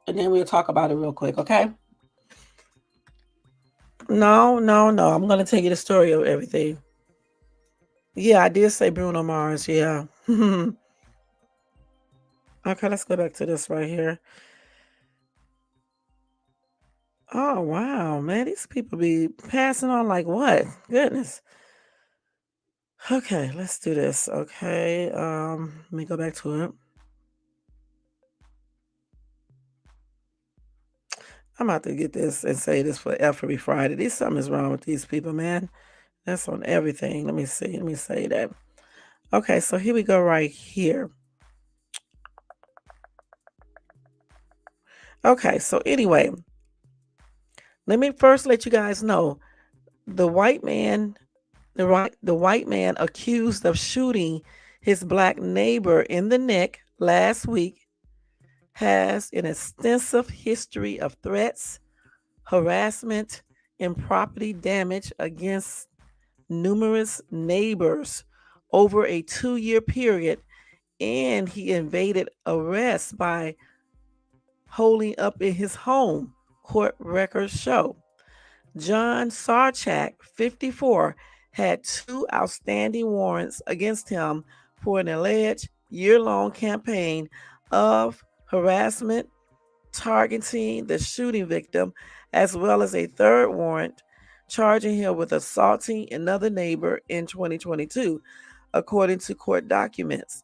and then we'll talk about it real quick, okay? No. I'm going to tell you the story of everything. Yeah, I did say Bruno Mars, yeah. Okay, let's go back to this right here. Oh, wow, man, these people be passing on like what? Goodness. Okay, let's do this, okay? Let me go back to it. I'm about to get this and say this for every Friday. There's something is wrong with these people, man. That's on everything. Let me see. Let me say that. Okay, so here we go right here. Okay, so anyway, let me first let you guys know the white man accused of shooting his black neighbor in the neck last week has an extensive history of threats, harassment, and property damage against numerous neighbors over a 2-year period, and he evaded arrest by holding up in his home, court records show. John Sarchak, 54, had 2 outstanding warrants against him for an alleged year-long campaign of harassment targeting the shooting victim, as well as a third warrant charging him with assaulting another neighbor in 2022, according to court documents.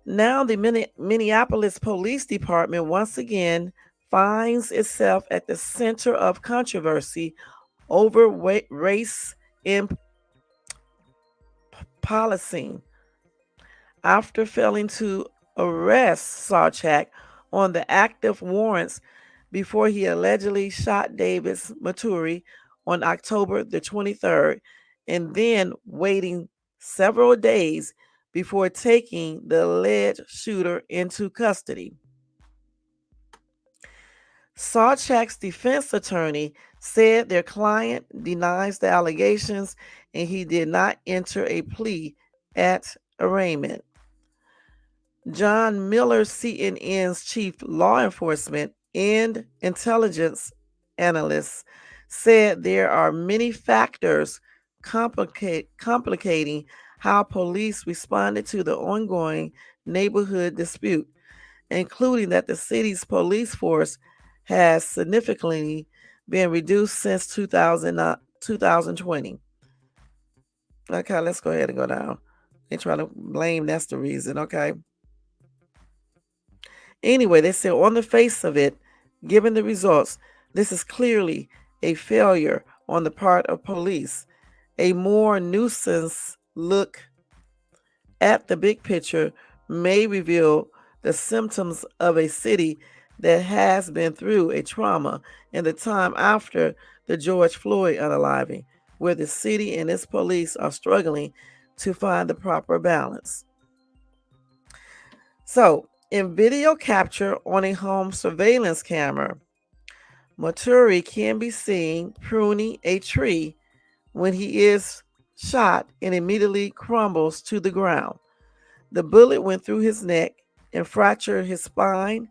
Now, the Minneapolis Police Department once again finds itself at the center of controversy over race in policing after failing to arrest Sarchak on the active warrants before he allegedly shot Davis Moturi on October the 23rd, and then waiting several days before taking the alleged shooter into custody. Sarchak's defense attorney said their client denies the allegations and he did not enter a plea at arraignment. John Miller, CNN's chief law enforcement and intelligence analyst, said there are many factors complicating how police responded to the ongoing neighborhood dispute, including that the city's police force has significantly been reduced since 2020. Okay, let's go ahead and go down. They try to blame that's the reason, okay? Anyway, they said on the face of it, given the results, this is clearly a failure on the part of police. A more nuanced look at the big picture may reveal the symptoms of a city that has been through a trauma in the time after the George Floyd unaliving, where the city and its police are struggling to find the proper balance. So, in video capture on a home surveillance camera, Moturi can be seen pruning a tree when he is shot and immediately crumbles to the ground. The bullet went through his neck and fractured his spine,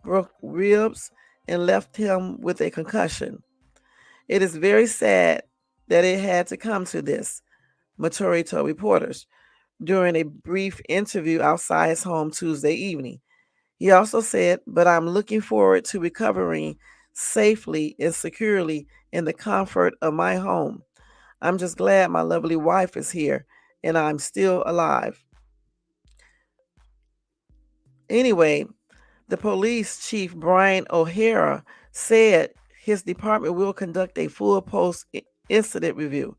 broke ribs, and left him with a concussion. It is very sad that it had to come to this, Moturi told reporters during a brief interview outside his home Tuesday evening. He also said, "But I'm looking forward to recovering safely and securely in the comfort of my home. I'm just glad my lovely wife is here and I'm still alive." Anyway, the police chief, Brian O'Hara, said his department will conduct a full post-incident review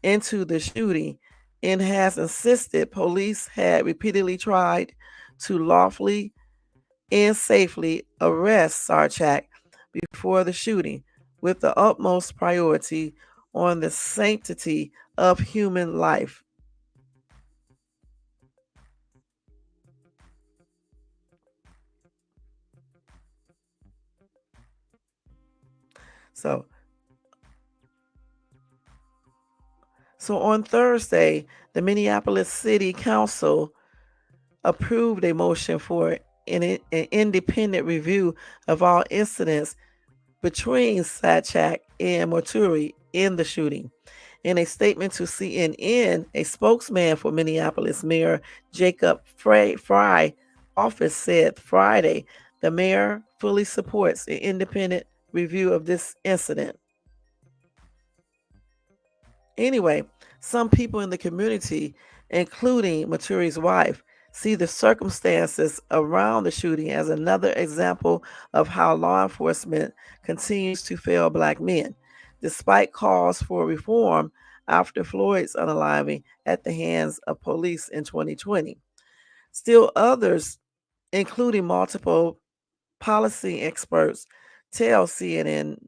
into the shooting and has insisted police had repeatedly tried to lawfully and safely arrest Sarchak before the shooting, with the utmost priority on the sanctity of human life. So on Thursday, the Minneapolis City Council approved a motion for an independent review of all incidents between Satchak and Moturi in the shooting. In a statement to CNN, a spokesman for Minneapolis Mayor Jacob Fry office said Friday the mayor fully supports an independent review of this incident. Anyway, some people in the community, including Moturi's wife, see the circumstances around the shooting as another example of how law enforcement continues to fail Black men, despite calls for reform after Floyd's unaliving at the hands of police in 2020. Still others, including multiple policy experts, tell CNN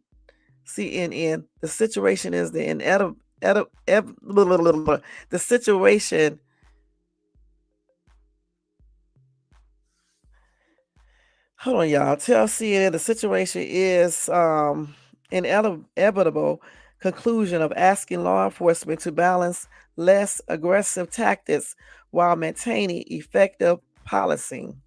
the situation is the situation hold on y'all tell CNN the situation is inevitable conclusion of asking law enforcement to balance less aggressive tactics while maintaining effective policing.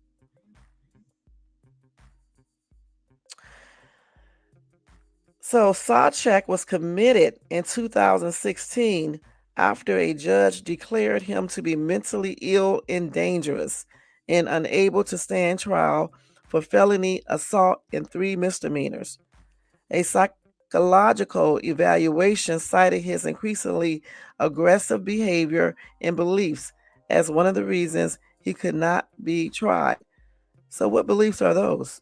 So Sawchuk was committed in 2016 after a judge declared him to be mentally ill and dangerous and unable to stand trial for felony assault and 3 misdemeanors. A psychological evaluation cited his increasingly aggressive behavior and beliefs as one of the reasons he could not be tried. So what beliefs are those?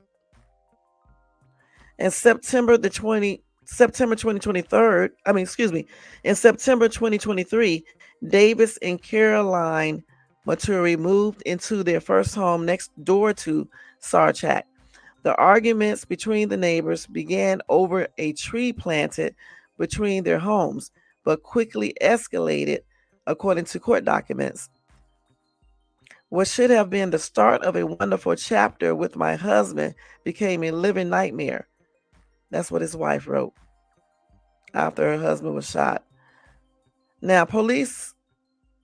In September 2023, Davis and Caroline Moturi moved into their first home next door to Sarchak. The arguments between the neighbors began over a tree planted between their homes, but quickly escalated, according to court documents. What should have been the start of a wonderful chapter with my husband became a living nightmare. That's what his wife wrote after her husband was shot. Now, police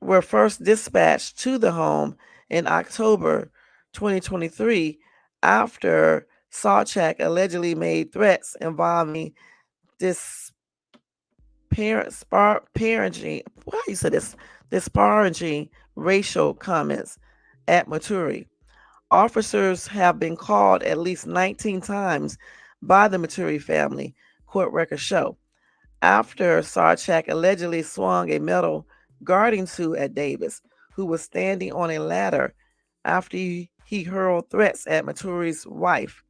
were first dispatched to the home in October 2023 after Sawchuk allegedly made threats involving disparaging racial comments at Moturi. Officers have been called at least 19 times by the Moturi family, court records show, after Sarchak allegedly swung a metal guarding tool at Davis, who was standing on a ladder after he hurled threats at Moturi's wife.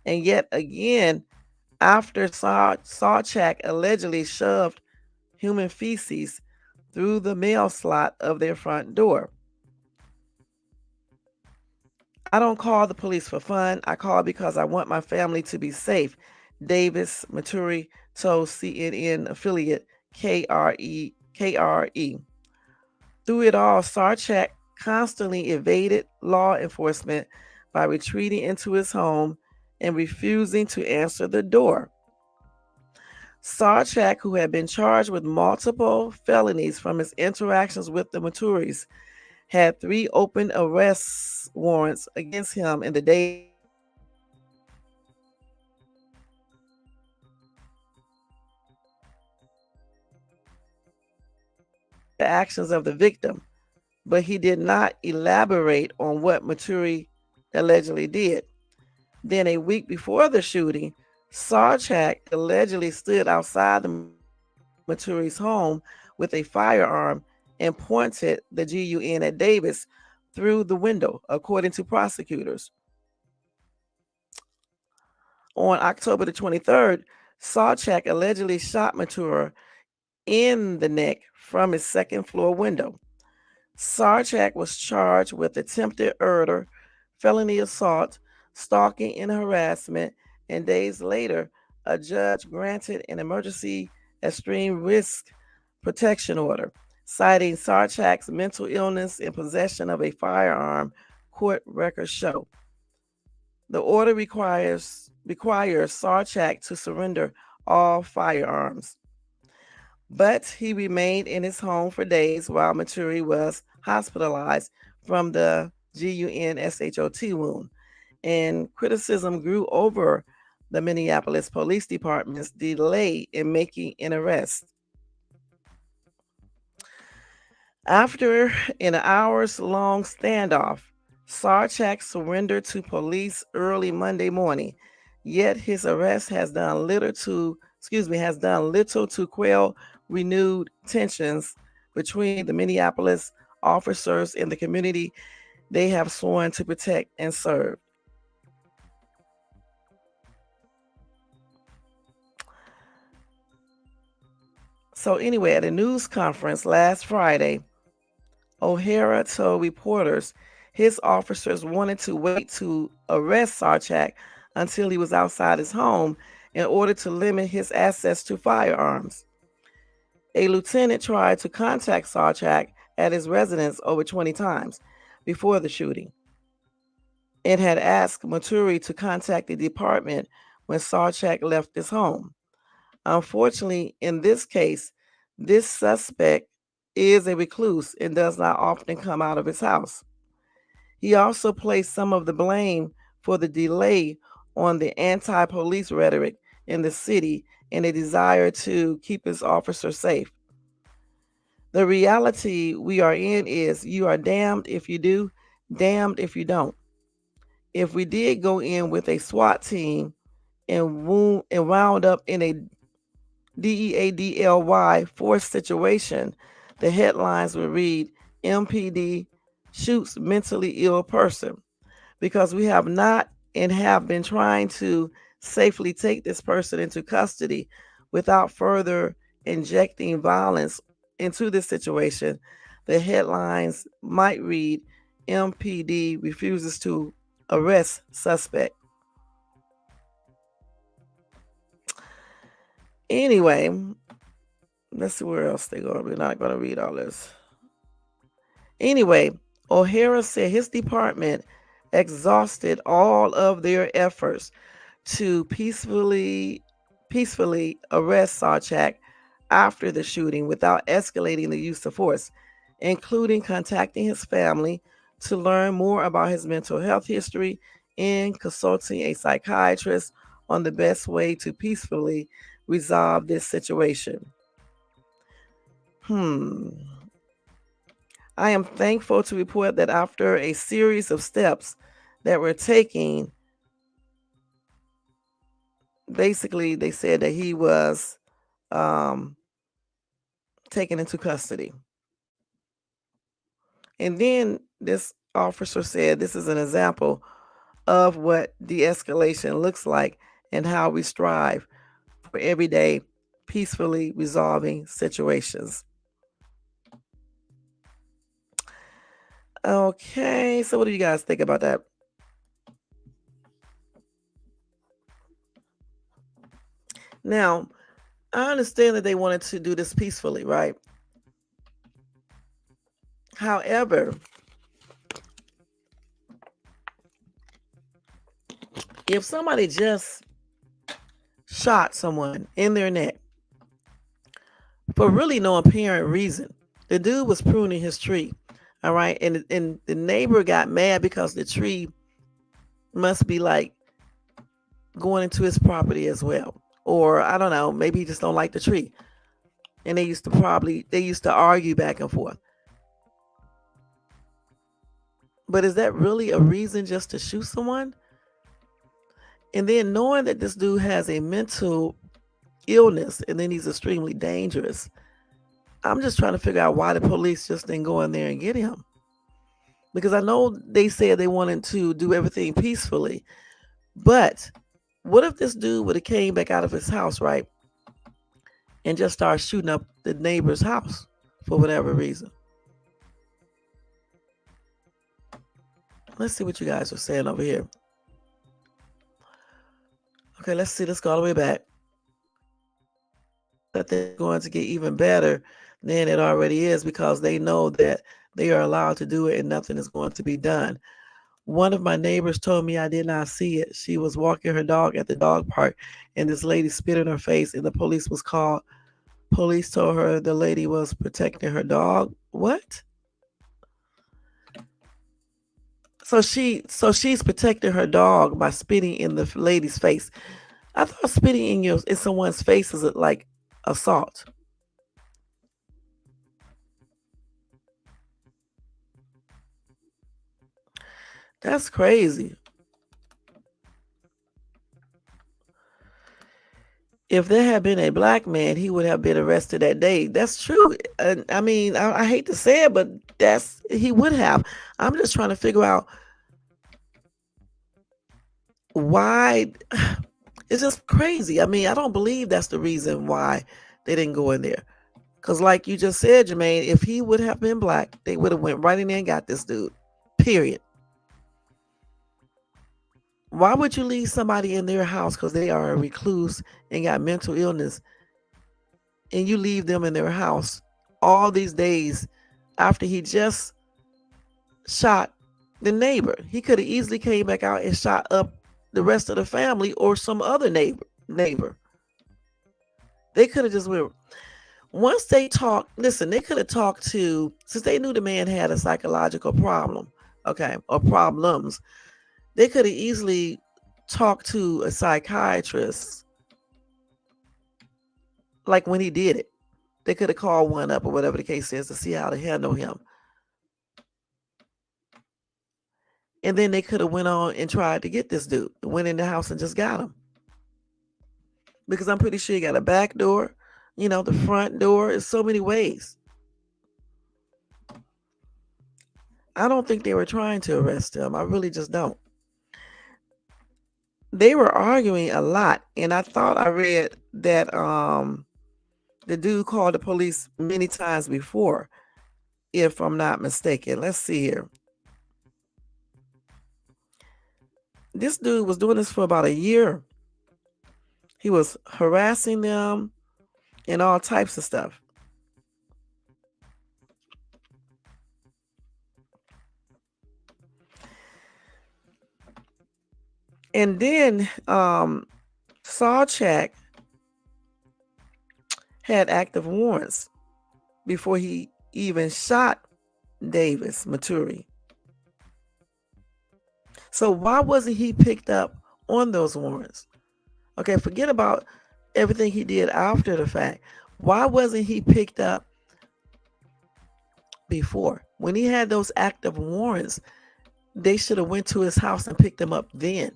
And yet again, after Sarchak allegedly shoved human feces through the mail slot of their front door. I don't call the police for fun. I call because I want my family to be safe, Davis Moturi told CNN affiliate KRE. Through it all, Sarchak constantly evaded law enforcement by retreating into his home and refusing to answer the door. Sarchak, who had been charged with multiple felonies from his interactions with the Moturis, had 3 open arrest warrants against him in the days the actions of the victim, but he did not elaborate on what Moturi allegedly did. Then a week before the shooting, Sarchak allegedly stood outside the Moturi's home with a firearm and pointed the gun at Davis through the window, according to prosecutors. On October the 23rd, Sarchak allegedly shot Moturi in the neck from his second floor window. Sarchak was charged with attempted murder, felony assault, stalking and harassment, and days later, a judge granted an emergency extreme risk protection order, citing Sarchak's mental illness and possession of a firearm, court records show. The order requires Sarchak to surrender all firearms. But he remained in his home for days while Moturi was hospitalized from the gunshot wound. And criticism grew over the Minneapolis Police Department's delay in making an arrest. After an hours long standoff, Sarchak surrendered to police early Monday morning. Yet his arrest has done little to quell renewed tensions between the Minneapolis officers and the community they have sworn to protect and serve. So anyway, at a news conference last Friday, O'Hara told reporters his officers wanted to wait to arrest Sarchak until he was outside his home in order to limit his access to firearms. A lieutenant tried to contact Sarchak at his residence over 20 times before the shooting and had asked Moturi to contact the department when Sarchak left his home. Unfortunately, in this case, this suspect is a recluse and does not often come out of his house. He also placed some of the blame for the delay on the anti-police rhetoric in the city and a desire to keep his officers safe. The reality we are in is you are damned if you do, damned if you don't. If we did go in with a SWAT team and wound up in a DEADLY force situation, the headlines would read, MPD shoots mentally ill person, because we have not and have been trying to safely take this person into custody without further injecting violence into this situation. The headlines might read, MPD refuses to arrest suspect. Anyway, let's see where else they go. We're not going to read all this. Anyway, O'Hara said his department exhausted all of their efforts to peacefully arrest Sarchak after the shooting without escalating the use of force, including contacting his family to learn more about his mental health history and consulting a psychiatrist on the best way to peacefully resolve this situation. I am thankful to report that after a series of steps that were taken, basically they said that he was taken into custody. And then this officer said this is an example of what de-escalation looks like and how we strive for everyday peacefully resolving situations. Okay, so what do you guys think about that? Now, I understand that they wanted to do this peacefully, right? However, if somebody just shot someone in their neck for really no apparent reason, the dude was pruning his tree, all right? And the neighbor got mad because the tree must be like going into his property as well. Or I don't know, maybe he just don't like the tree. And they used to argue back and forth. But is that really a reason just to shoot someone? And then knowing that this dude has a mental illness and then he's extremely dangerous, I'm just trying to figure out why the police just didn't go in there and get him. Because I know they said they wanted to do everything peacefully, but what if this dude would have came back out of his house, right, and just started shooting up the neighbor's house for whatever reason? Let's see what you guys are saying over here. Okay, let's see. Let's go all the way back. That they're going to get even better than it already is because they know that they are allowed to do it and nothing is going to be done. One of my neighbors told me I did not see it. She was walking her dog at the dog park and this lady spit in her face and the police was called. Police told her the lady was protecting her dog. What? So she's protecting her dog by spitting in the lady's face. I thought spitting in someone's face is like assault. That's crazy. If there had been a black man, he would have been arrested that day. That's true. I mean, I hate to say it, but he would have. I'm just trying to figure out why. It's just crazy. I mean, I don't believe that's the reason why they didn't go in there. Because like you just said, Jermaine, if he would have been black, they would have went right in there and got this dude. Period. Why would you leave somebody in their house because they are a recluse and got mental illness, and you leave them in their house all these days after he just shot the neighbor? He could have easily came back out and shot up the rest of the family or some other neighbor. They could have just went. Once they talked, listen, they could have talked to, since they knew the man had a psychological problem, okay, or problems, they could have easily talked to a psychiatrist, like when he did it. They could have called one up or whatever the case is to see how to handle him. And then they could have went on and tried to get this dude, went in the house and just got him. Because I'm pretty sure he got a back door, the front door. There's so many ways. I don't think they were trying to arrest him. I really just don't. They were arguing a lot, and I thought I read that the dude called the police many times before, if I'm not mistaken. Let's see here. This dude was doing this for about a year. He was harassing them and all types of stuff. And then Sawcheck had active warrants before he even shot Davis Moturi. So why wasn't he picked up on those warrants? Okay, forget about everything he did after the fact. Why wasn't he picked up before? When he had those active warrants, they should have went to his house and picked him up then.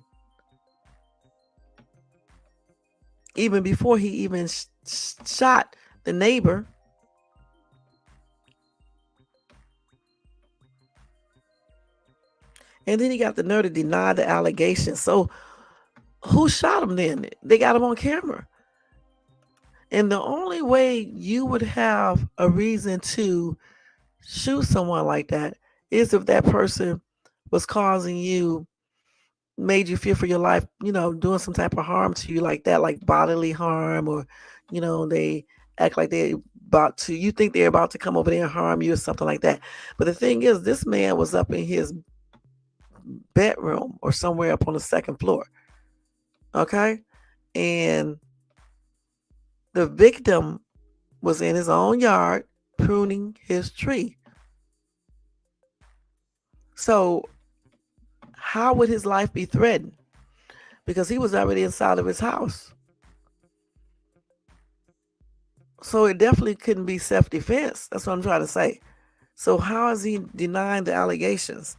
Even before he even shot the neighbor. And then he got the nerve to deny the allegation. So who shot him then? They got him on camera. And the only way you would have a reason to shoot someone like that is if that person was causing you, made you fear for your life, doing some type of harm to you like that, like bodily harm, or, they act like you think they're about to come over there and harm you or something like that. But the thing is, this man was up in his bedroom or somewhere up on the second floor. Okay. And the victim was in his own yard pruning his tree. So how would his life be threatened? Because he was already inside of his house. So it definitely couldn't be self-defense. That's what I'm trying to say. So how is he denying the allegations?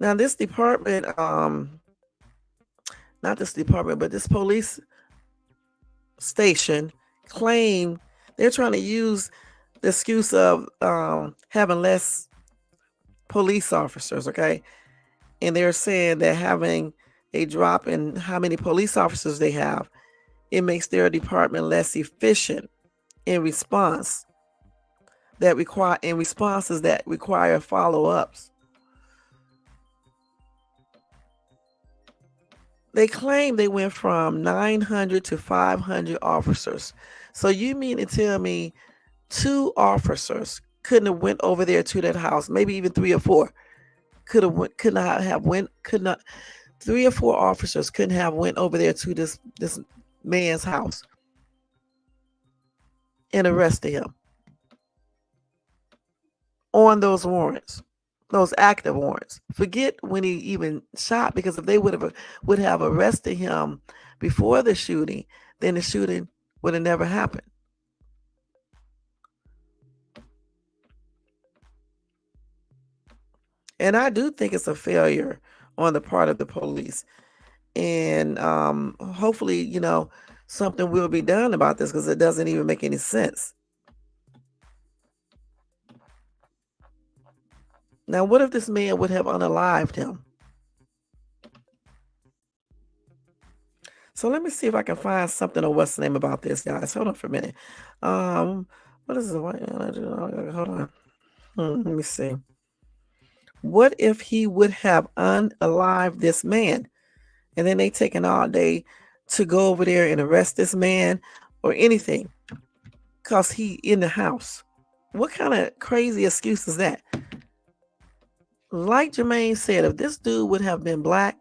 Now this department, not this department, but this police station claim they're trying to use the excuse of having less police officers, okay? And they're saying that having a drop in how many police officers they have, it makes their department less efficient in responses that require follow-ups. They claim they went from 900 to 500 officers. So you mean to tell me 2 officers couldn't have went over there to that house, maybe even 3 or 4 3 or 4 officers couldn't have went over there to this man's house and arrested him? on those warrants, those active warrants. Forget when he even shot, because if they would have arrested him before the shooting, then the shooting would have never happened. And I do think it's a failure on the part of the police. And hopefully, something will be done about this, because it doesn't even make any sense. Now, what if this man would have unalived him? So let me see if I can find something on what's the name about this, guys. Hold on for a minute. What is it? Hold on. Let me see. What if he would have unalived this man, and then they taken all day to go over there and arrest this man or anything because he in the house? What kind of crazy excuse is that? Like Jermaine said, if this dude would have been black,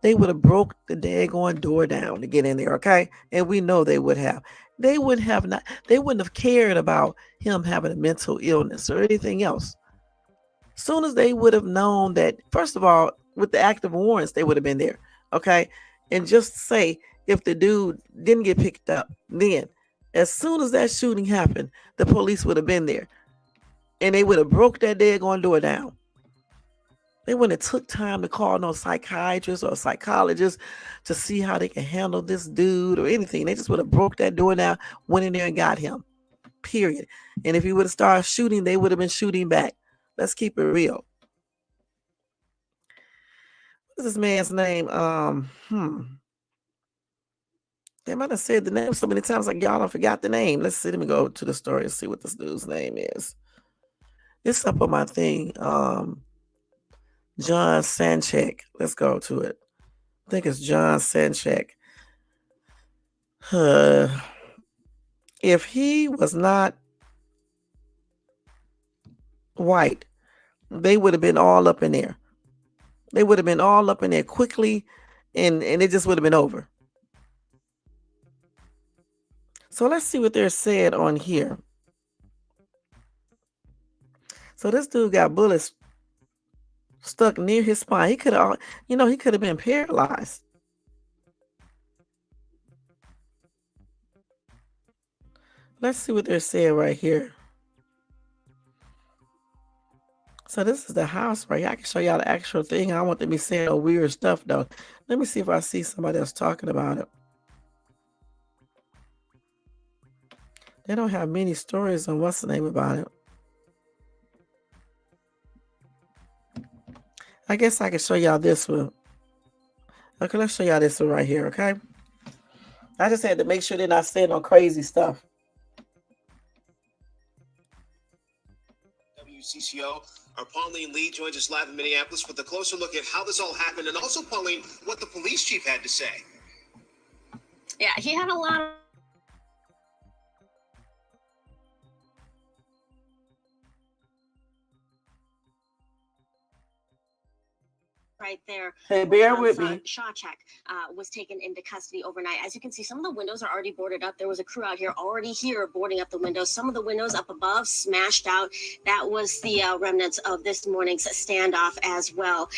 they would have broke the daggone door down to get in there, okay? And we know they would have. They wouldn't have cared about him having a mental illness or anything else. Soon as they would have known that, first of all, with the active warrants, they would have been there, okay? And just say, if the dude didn't get picked up, then as soon as that shooting happened, the police would have been there. And they would have broke that daggone door down. They wouldn't have took time to call no psychiatrist or psychologist to see how they can handle this dude or anything. They just would have broke that door down, went in there and got him, period. And if he would have started shooting, they would have been shooting back. Let's keep it real. What's this man's name? They might have said the name so many times like y'all don't forgot the name. Let's see. Let me go to the story and see what this dude's name is. It's up on my thing. John Sanchek. Let's go to it. I think it's John Sanchek. If he was not white, they would have been all up in there. They would have been all up in there quickly, and it just would have been over. So let's see what they're said on here. So this dude got bullets stuck near his spine. He could have, he could have been paralyzed. Let's see what they're saying right here. So this is the house right here. I can show y'all the actual thing. I don't want them to be saying no weird stuff though. Let me see if I see somebody else talking about it. They don't have many stories on what's the name about it. I guess I can show y'all this one. Okay, let's show y'all this one right here, okay? I just had to make sure they're not saying no crazy stuff. WCCO, our Pauline Lee joins us live in Minneapolis with a closer look at how this all happened, and also, Pauline, what the police chief had to say. Yeah, he had a lot of right there. Hey, bear with me. Shawcheck was taken into custody overnight. As you can see, some of the windows are already boarded up. There was a crew out here already here boarding up the windows. Some of the windows up above smashed out. That was the remnants of this morning's standoff as well.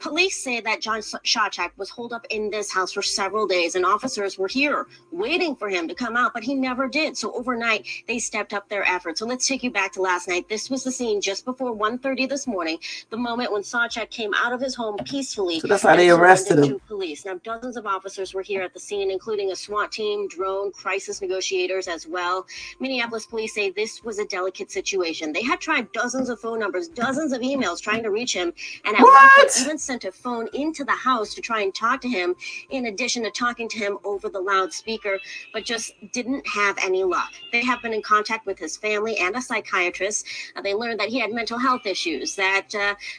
Police say that John Shawcheck was holed up in this house for several days, and officers were here waiting for him to come out, but he never did. So overnight, they stepped up their efforts. So let's take you back to last night. This was the scene just before 1:30 this morning, the moment when Shawcheck came out of his home peacefully. So that's how they arrested him. To police. Now, dozens of officers were here at the scene, including a SWAT team, drone, crisis negotiators as well. Minneapolis police say this was a delicate situation. They had tried dozens of phone numbers, dozens of emails trying to reach him, and at one point even sent a phone into the house to try and talk to him, in addition to talking to him over the loudspeaker, but just didn't have any luck. They have been in contact with his family and a psychiatrist. They learned that he had mental health issues, that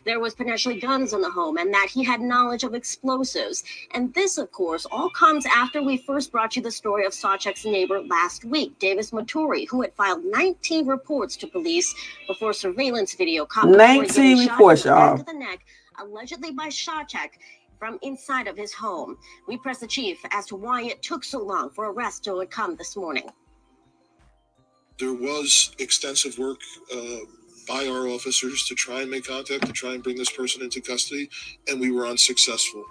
there was potentially guns in the home, and that he had knowledge of explosives. And this, of course, all comes after we first brought you the story of Shawcheck's neighbor last week, Davis Moturi, who had filed 19 reports to police before surveillance video caught 19 reports, y'all. to the neck, allegedly by Shawcheck, from inside of his home. We pressed the chief as to why it took so long for arrests to come this morning. There was extensive work by our officers to try and make contact, to try and bring this person into custody, and we were unsuccessful.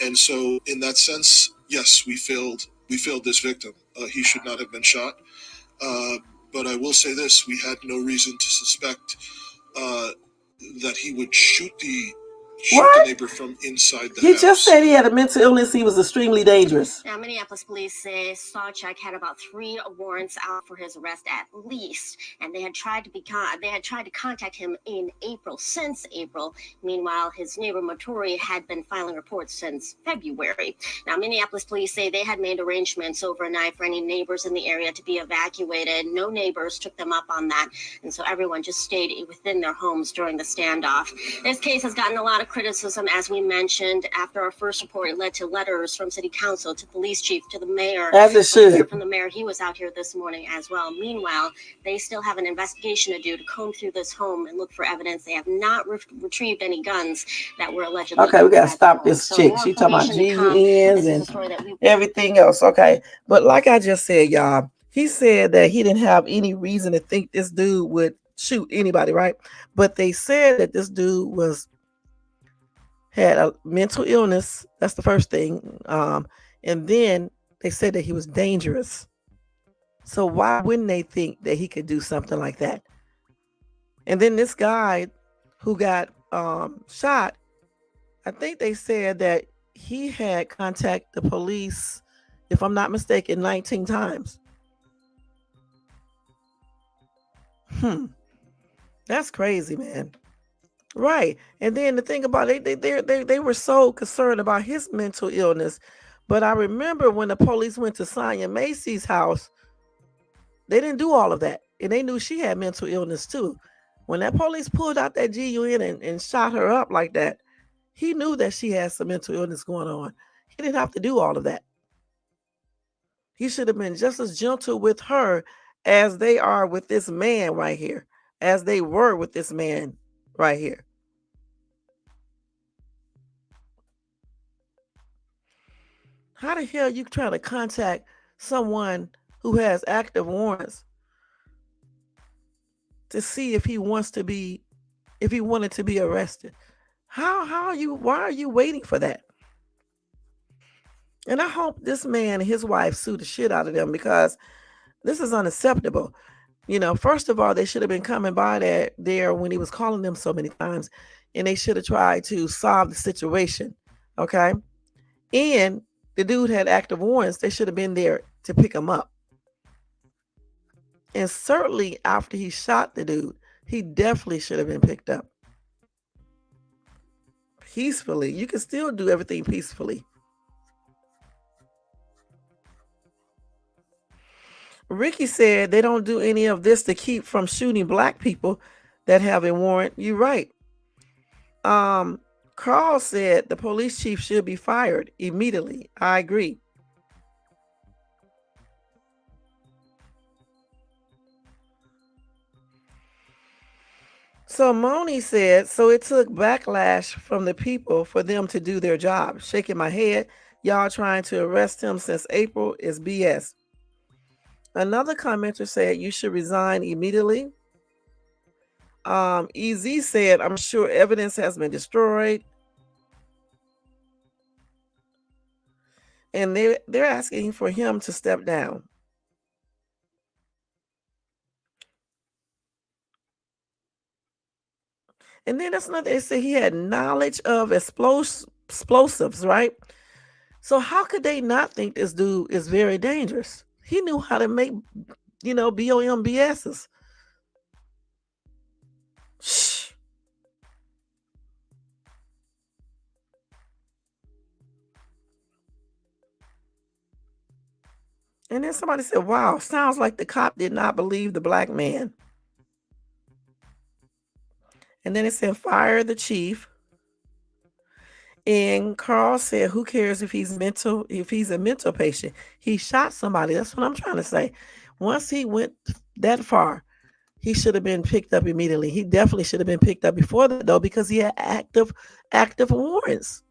And so in that sense, yes, we failed this victim. He should not have been shot. But I will say this, we had no reason to suspect that he would shoot the neighbor from inside the house. He just said he had a mental illness. He was extremely dangerous. Now, Minneapolis police say Sawchuk had about 3 warrants out for his arrest at least, and they had tried to contact him in April, since April. Meanwhile, his neighbor Moturi had been filing reports since February. Now, Minneapolis police say they had made arrangements overnight for any neighbors in the area to be evacuated. No neighbors took them up on that, and so everyone just stayed within their homes during the standoff. This case has gotten a lot of criticism, as we mentioned. After our first report, it led to letters from city council to police chief to the mayor. As it should. From the mayor, he was out here this morning as well. Meanwhile, they still have an investigation to do to comb through this home and look for evidence. They have not retrieved any guns that were allegedly. Okay, we gotta stop this chick. She talking about GUNs and everything else. Okay, but like I just said, y'all, he said that he didn't have any reason to think this dude would shoot anybody, right? But they said that this dude had a mental illness. That's the first thing. And then they said that he was dangerous. So why wouldn't they think that he could do something like that? And then this guy who got shot, I think they said that he had contacted the police, if I'm not mistaken, 19 times. That's crazy, man. Right. And then the thing about it, they were so concerned about his mental illness. But I remember when the police went to Sonya Macy's house, they didn't do all of that. And they knew she had mental illness too. When that police pulled out that GUN and shot her up like that, he knew that she had some mental illness going on. He didn't have to do all of that. He should have been just as gentle with her as they are with this man right here, as they were with this man right here. How the hell you trying to contact someone who has active warrants to see if he wanted to be arrested? Why are you waiting for that? And I hope this man and his wife sue the shit out of them, because this is unacceptable. First of all, they should have been coming by there when he was calling them so many times, and they should have tried to solve the situation. Okay. And the dude had active warrants. They should have been there to pick him up. And certainly after he shot the dude, he definitely should have been picked up. Peacefully. You can still do everything peacefully. Ricky said they don't do any of this to keep from shooting black people that have a warrant. You're right. Carl said the police chief should be fired immediately. I agree. So Moni said, so it took backlash from the people for them to do their job. Shaking my head. Y'all trying to arrest him since April is BS. Another commenter said you should resign immediately. EZ said, I'm sure evidence has been destroyed. And they're asking for him to step down. And then that's another, they say he had knowledge of explosives, right? So how could they not think this dude is very dangerous? He knew how to make, BOMBSs. Shh. And then somebody said, wow, sounds like the cop did not believe the black man. And then it said, fire the chief. And Carl said, who cares if he's a mental patient? He shot somebody. That's what I'm trying to say. Once he went that far, he should have been picked up immediately. He definitely should have been picked up before that, though, because he had active warrants.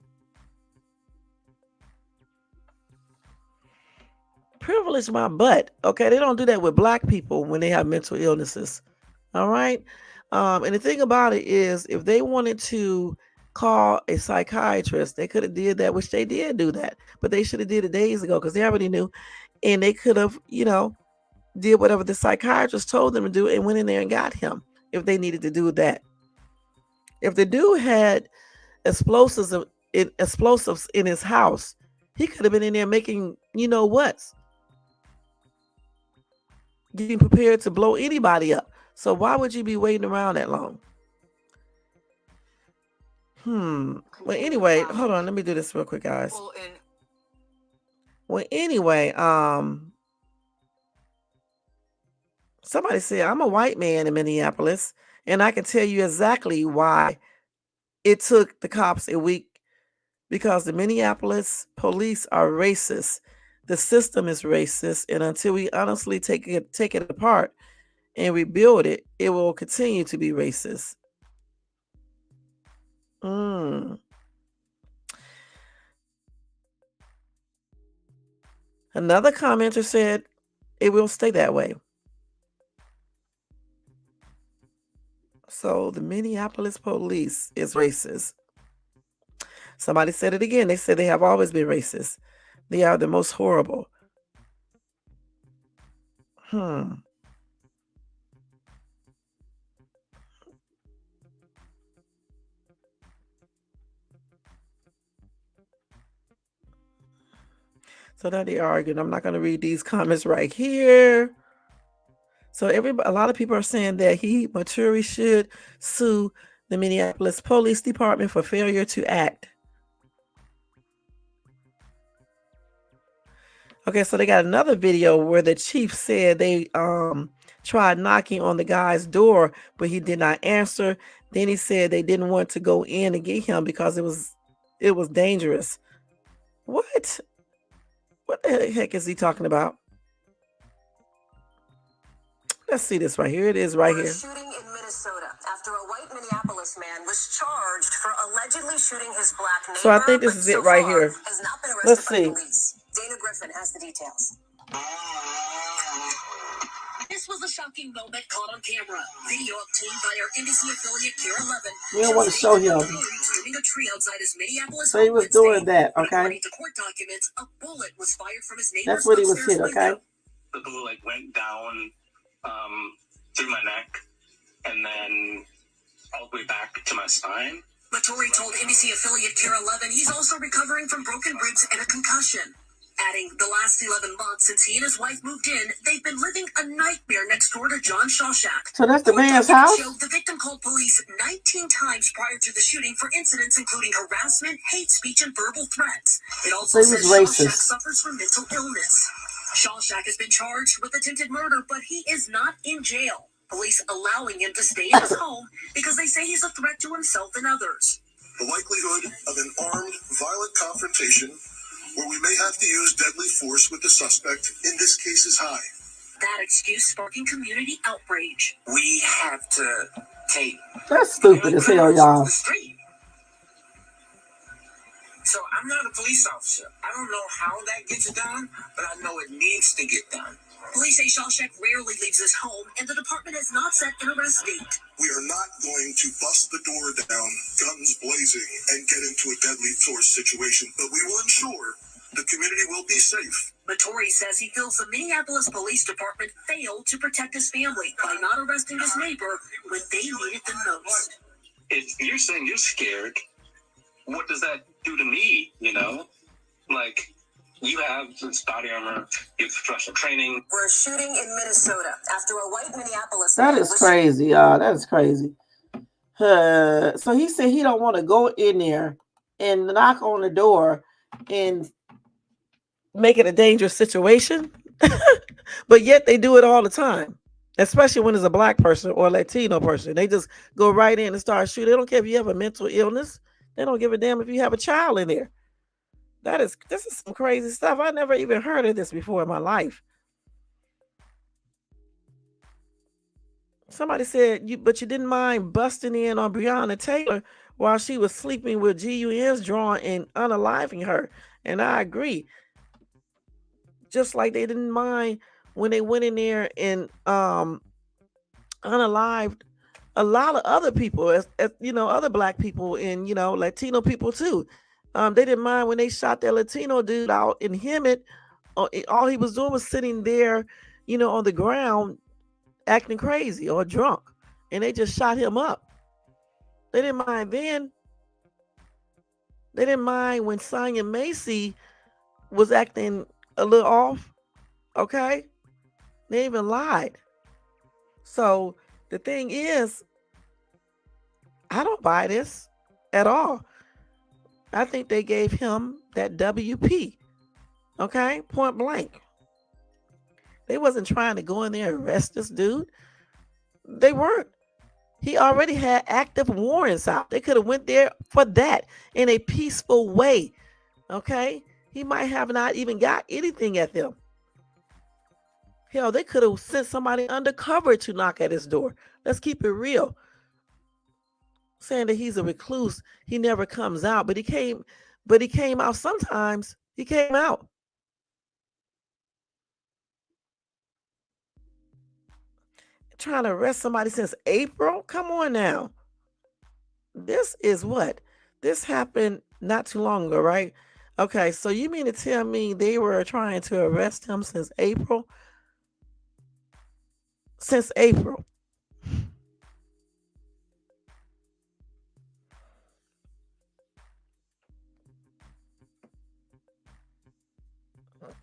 Privilege my butt. Okay, they don't do that with black people when they have mental illnesses. All right. And the thing about it is, if they wanted to call a psychiatrist, they could have did that, which they did do that, but they should have did it days ago because they already knew, and they could have, did whatever the psychiatrist told them to do and went in there and got him if they needed to do that. If the dude had explosives in his house, he could have been in there making what's getting prepared to blow anybody up. So why would you be waiting around that long? Well, anyway, hold on. Let me do this real quick, guys. Well, anyway, somebody said, I'm a white man in Minneapolis, and I can tell you exactly why it took the cops a week, because the Minneapolis police are racist. The system is racist, and until we honestly take it apart and rebuild it, it will continue to be racist. Another commenter said it will stay that way. So the Minneapolis police is racist. Somebody said it again. They said they have always been racist. They are the most horrible. So now they're arguing. I'm not going to read these comments right here. So a lot of people are saying that Moturi should sue the Minneapolis Police Department for failure to act. Okay, so they got another video where the chief said they tried knocking on the guy's door, but he did not answer. Then he said they didn't want to go in and get him because it was dangerous. What? What the heck is he talking about? Let's see this right here. It is right here. Shooting in Minnesota after a white Minneapolis man was charged for allegedly shooting his black neighbor. So I think this is it right here. Let's see. Dana Griffin has the details. This was a shocking moment caught on camera. Video obtained by our NBC affiliate Kira 11. We don't want to show him. Trimming a tree outside his Minneapolis So he was doing that, okay? According to court documents, a bullet was fired from his neighbor's That's what he was hit, okay? The bullet went down through my neck and then all the way back to my spine. Moturi told NBC affiliate Kira 11 he's also recovering from broken ribs and a concussion. Adding, the last 11 months since he and his wife moved in, they've been living a nightmare next door to John Shawshack. So that's the man's house? The victim called police 19 times prior to the shooting for incidents including harassment, hate speech, and verbal threats. It also says Shawshack suffers from mental illness. Shawshack has been charged with attempted murder, but he is not in jail. Police allowing him to stay in his home because they say he's a threat to himself and others. The likelihood of an armed, violent confrontation where we may have to use deadly force with the suspect in this case is high. That excuse sparking community outrage. We have to take... That's stupid as hell, y'all. So I'm not a police officer. I don't know how that gets done, but I know it needs to get done. Police say Shawshack rarely leaves his home, and the department has not set an arrest date. We are not going to bust the door down, guns blazing, and get into a deadly force situation, but we will ensure the community will be safe. Moturi says he feels the Minneapolis Police Department failed to protect his family by not arresting his neighbor when they needed them most. If you're saying you're scared, what does that do to me, you know? Like, you have this body armor, you have professional training. We're shooting in Minnesota after a white Minneapolis That man is was crazy, y'all. That is crazy. So he said he don't want to go in there and knock on the door and make it a dangerous situation. But yet they do it all the time, especially when it's a black person or a Latino person. They just go right in and start shooting. They don't care if you have a mental illness. They don't give a damn if you have a child in there. This is some crazy stuff. I never even heard of this before in my life. Somebody said, but you didn't mind busting in on Breonna Taylor while she was sleeping with GUN's drawing and unaliving her. And I agree. Just like they didn't mind when they went in there and unalived a lot of other people, as other black people and Latino people too. They didn't mind when they shot that Latino dude out in Hemet. All he was doing was sitting there, on the ground, acting crazy or drunk, and they just shot him up. They didn't mind then. They didn't mind when Sonya Macy was acting a little off. Okay, they even lied. So the thing is, I don't buy this at all. I think they gave him that WP. Okay, point blank. They wasn't trying to go in there and arrest this dude. They weren't. He already had active warrants out. They could have went there for that in a peaceful way. Okay? He might have not even got anything at them. Hell, they could have sent somebody undercover to knock at his door. Let's keep it real. Saying that he's a recluse, he never comes out, but he came out sometimes. He came out. Trying to arrest somebody since April? Come on now. This is what? This happened not too long ago, right? Okay, so you mean to tell me they were trying to arrest him since April? Since April.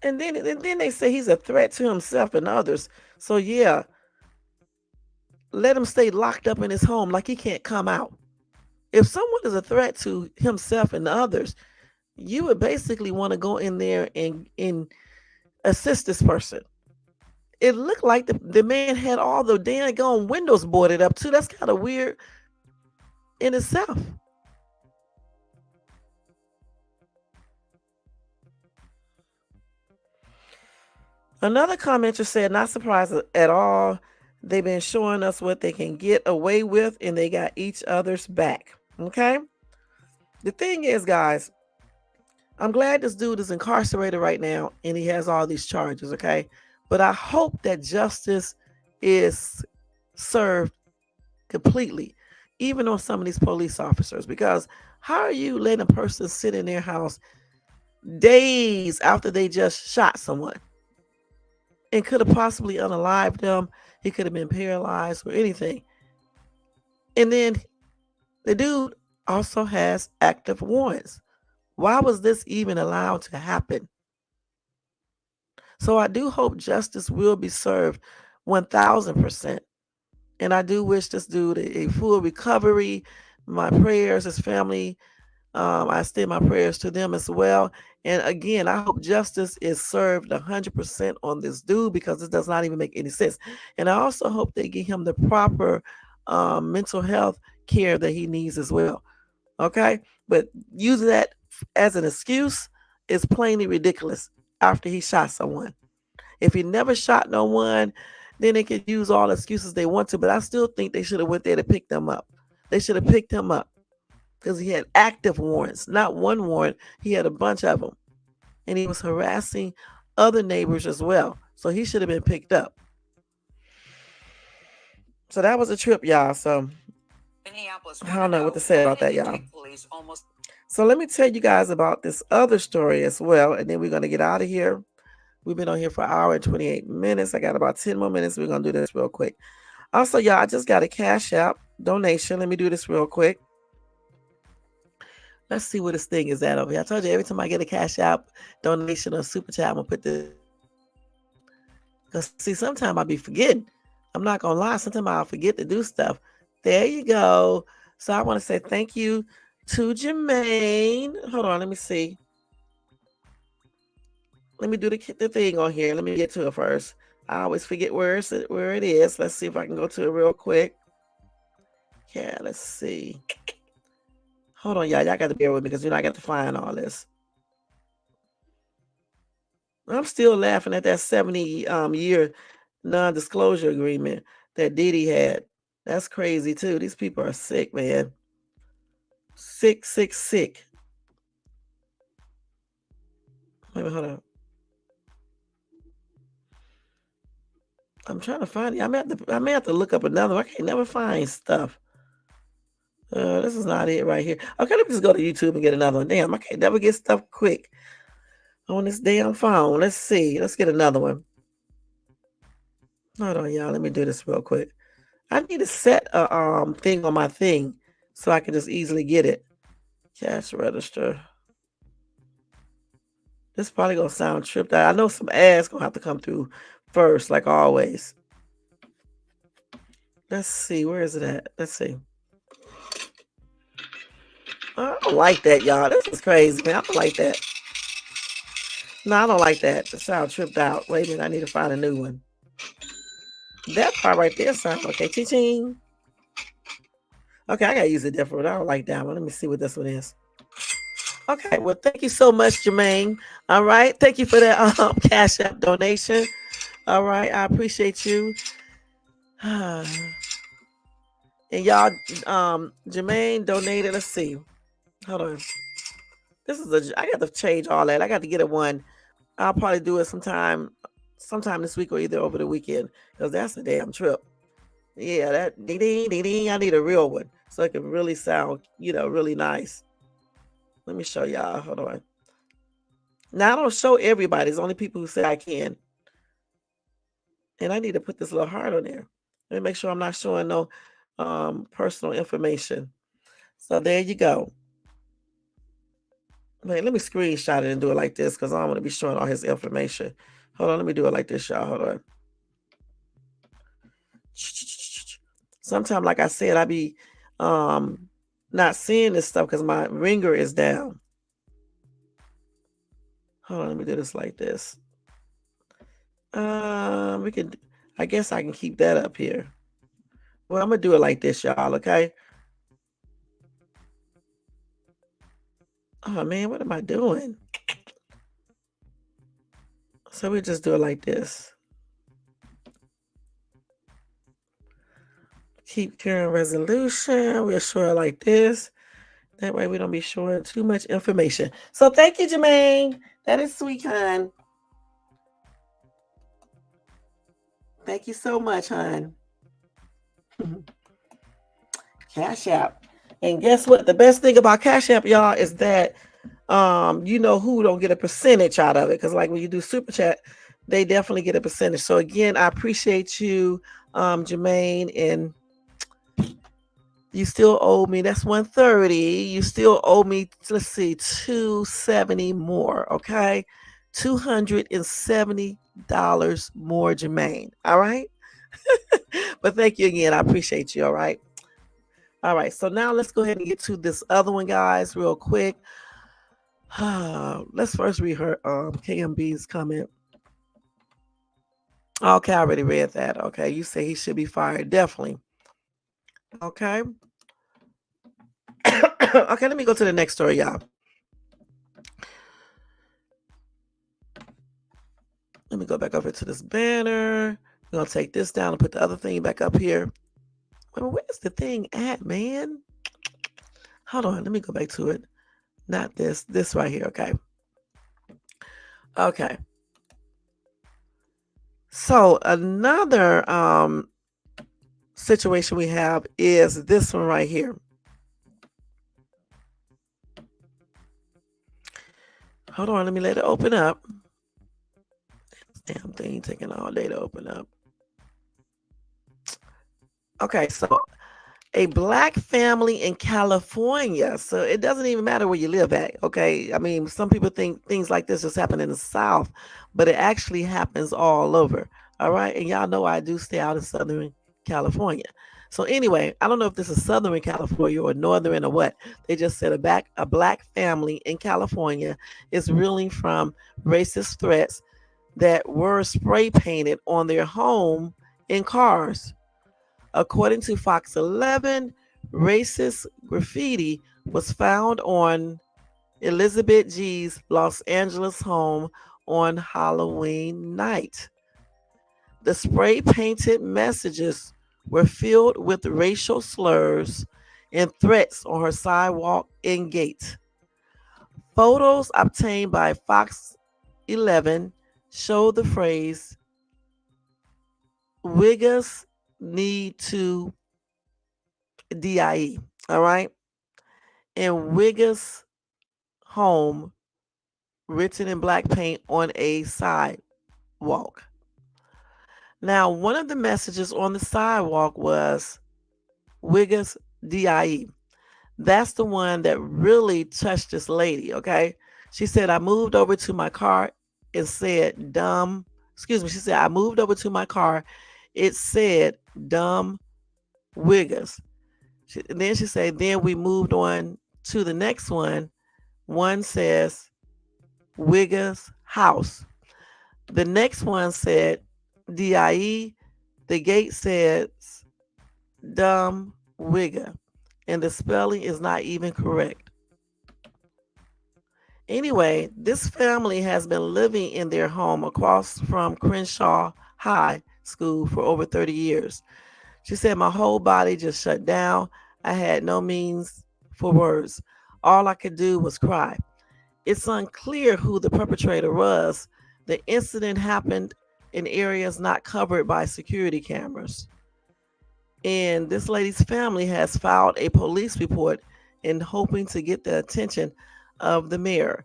And then they say he's a threat to himself and others. So yeah, let him stay locked up in his home like he can't come out. If someone is a threat to himself and others, you would basically want to go in there and assist this person. It looked like the man had all the daggone windows boarded up too. That's kind of weird in itself. Another commenter said, not surprised at all. They've been showing us what they can get away with, and they got each other's back. Okay? The thing is, guys, I'm glad this dude is incarcerated right now, and he has all these charges, okay? But I hope that justice is served completely, even on some of these police officers, because how are you letting a person sit in their house days after they just shot someone and could have possibly unalived them? He could have been paralyzed or anything. And then the dude also has active warrants. Why was this even allowed to happen? So I do hope justice will be served 1000%. And I do wish this dude a full recovery. My prayers, his family, I extend my prayers to them as well. And again, I hope justice is served 100% on this dude, because this does not even make any sense. And I also hope they give him the proper mental health care that he needs as well. Okay? But using that as an excuse is plainly ridiculous after he shot someone. If he never shot no one, then they could use all the excuses they want to, but I still think they should have went there to pick them up. They should have picked him up because he had active warrants, not one warrant. He had a bunch of them, and he was harassing other neighbors as well. So he should have been picked up. So that was a trip, y'all. So I don't know what to say about that, y'all. So let me tell you guys about this other story as well, and then we're going to get out of here. We've been on here for an hour and 28 minutes. I got about 10 more minutes. We're going to do this real quick. Also, y'all, I just got a Cash App donation. Let me do this real quick. Let's see where this thing is at over here. I told you every time I get a Cash App donation or Super Chat, I'm going to put this. Because, see, sometimes I'll be forgetting. I'm not going to lie. Sometimes I'll forget to do stuff. There you go. So I want to say thank you to Jermaine. Hold on. Let me see. Let me do the thing on here. Let me get to it first. I always forget where it is. Let's see if I can go to it real quick. Yeah, let's see. Hold on, y'all. Y'all got to bear with me because I got to find all this. I'm still laughing at that 70-year non-disclosure agreement that Diddy had. That's crazy too. These people are sick, man. Sick. Wait, hold on. I'm trying to find it. I may have to look up another one. I can't never find stuff. This is not it right here. Okay, let me just go to YouTube and get another one. Damn, I can't never get stuff quick on this damn phone. Let's see. Let's get another one. Hold on, y'all. Let me do this real quick. I need to set a thing on my thing so I can just easily get it. Cash register. This probably gonna sound tripped out. I know some ads gonna have to come through first, like always. Let's see. Where is it at? Let's see. I don't like that, y'all. This is crazy, man. I don't like that. No, I don't like that. It sounds tripped out. Wait a minute. I need to find a new one. That part right there sounds okay. Ching. Okay, I gotta use a different one. I don't like that one. Let me see what this one is. Okay, well, thank you so much, Jermaine. All right, thank you for that Cash App donation. All right, I appreciate you. And y'all, Jermaine donated. Let's see. Hold on. I got to change all that. I got to get it one. I'll probably do it sometime this week or either over the weekend because that's a damn trip. Yeah, that ding ding ding ding. I need a real one so it can really sound, really nice. Let me show y'all. Hold on. Now I don't show everybody. It's only people who say I can. And I need to put this little heart on there. Let me make sure I'm not showing no personal information. So there you go. Wait, let me screenshot it and do it like this because I don't want to be showing all his information. Hold on, let me do it like this, y'all. Hold on. Sometimes, like I said, I be not seeing this stuff because my ringer is down. Hold on, let me do this like this. I guess I can keep that up here. Well, I'm gonna do it like this, y'all, okay? Oh man, what am I doing? So we just do it like this. Keep current resolution. We'll show it like this. That way we don't be showing too much information. So thank you, Jermaine. That is sweet, hon. Thank you so much, hon. Cash App. And guess what? The best thing about Cash App, y'all, is that who don't get a percentage out of it. Because like when you do Super Chat, they definitely get a percentage. So again, I appreciate you, Jermaine, and you still owe me. That's $130. You still owe me, let's see, $270 more. Okay, $270 more, Jermaine. All right. But thank you again. I appreciate you. All right. All right. So now let's go ahead and get to this other one, guys, real quick. Let's first read her KMB's comment. Okay, I already read that. Okay, you say he should be fired. Definitely. Okay. Okay, let me go to the next story, y'all. Let me go back over to this banner. We're going to take this down and put the other thing back up here. Where's the thing at, man? Hold on. Let me go back to it. Not this. This right here. Okay. Okay. So another situation we have is this one right here. Hold on. Let me let it open up. Damn thing taking all day to open up. Okay, so a Black family in California. So it doesn't even matter where you live at. Okay, I mean, some people think things like this just happen in the South, but it actually happens all over. All right, and y'all know I do stay out in Southern California. So anyway, I don't know if this is Southern California or Northern or what. They just said a Black family in California is reeling from racist threats that were spray painted on their home in cars. According to Fox 11, racist graffiti was found on Elizabeth G's Los Angeles home on Halloween night. The spray painted messages were filled with racial slurs and threats on her sidewalk and gate. Photos obtained by Fox 11 show the phrase, Wiggers need to DIE. All right. And Wiggers home written in black paint on a sidewalk. Now, one of the messages on the sidewalk was Wiggers DIE. That's the one that really touched this lady, okay? She said, I moved over to my car and said, she said, I moved over to my car. It said, dumb Wiggers. Then she said, then we moved on to the next one. One says, Wiggers house. The next one said, DIE. The gate says, dumb Wigger. And the spelling is not even correct. Anyway, this family has been living in their home across from Crenshaw High School for over 30 years. She said, my whole body just shut down. I had no means for words. All I could do was cry. It's unclear who the perpetrator was. The incident happened in areas not covered by security cameras. And this lady's family has filed a police report in hoping to get the attention of the mayor.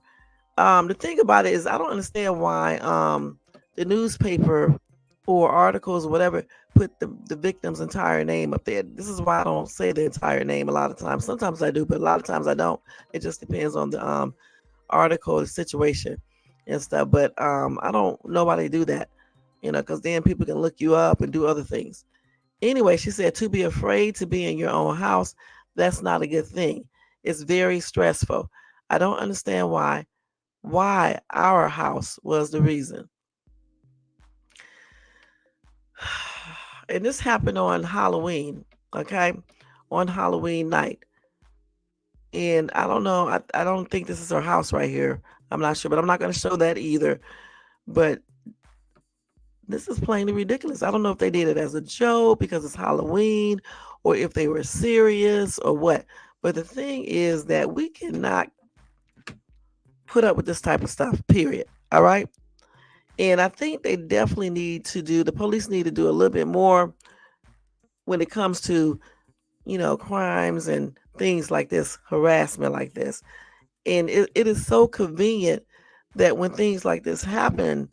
The thing about it is, I don't understand why the newspaper or articles, whatever, put the victim's entire name up there. This is why I don't say the entire name a lot of times. Sometimes I do, but a lot of times I don't. It just depends on the article, the situation and stuff. But I don't know why they do that, because then people can look you up and do other things. Anyway, she said, to be afraid to be in your own house, that's not a good thing. It's very stressful. I don't understand why our house was the reason. And this happened on Halloween, okay? On Halloween night. And I don't know, I don't think this is her house right here. I'm not sure, but I'm not going to show that either. But this is plainly ridiculous. I don't know if they did it as a joke because it's Halloween or if they were serious or what. But the thing is that we cannot put up with this type of stuff, period. All right. And I think they definitely the police need to do a little bit more when it comes to, crimes and things like this, harassment like this. And it is so convenient that when things like this happen,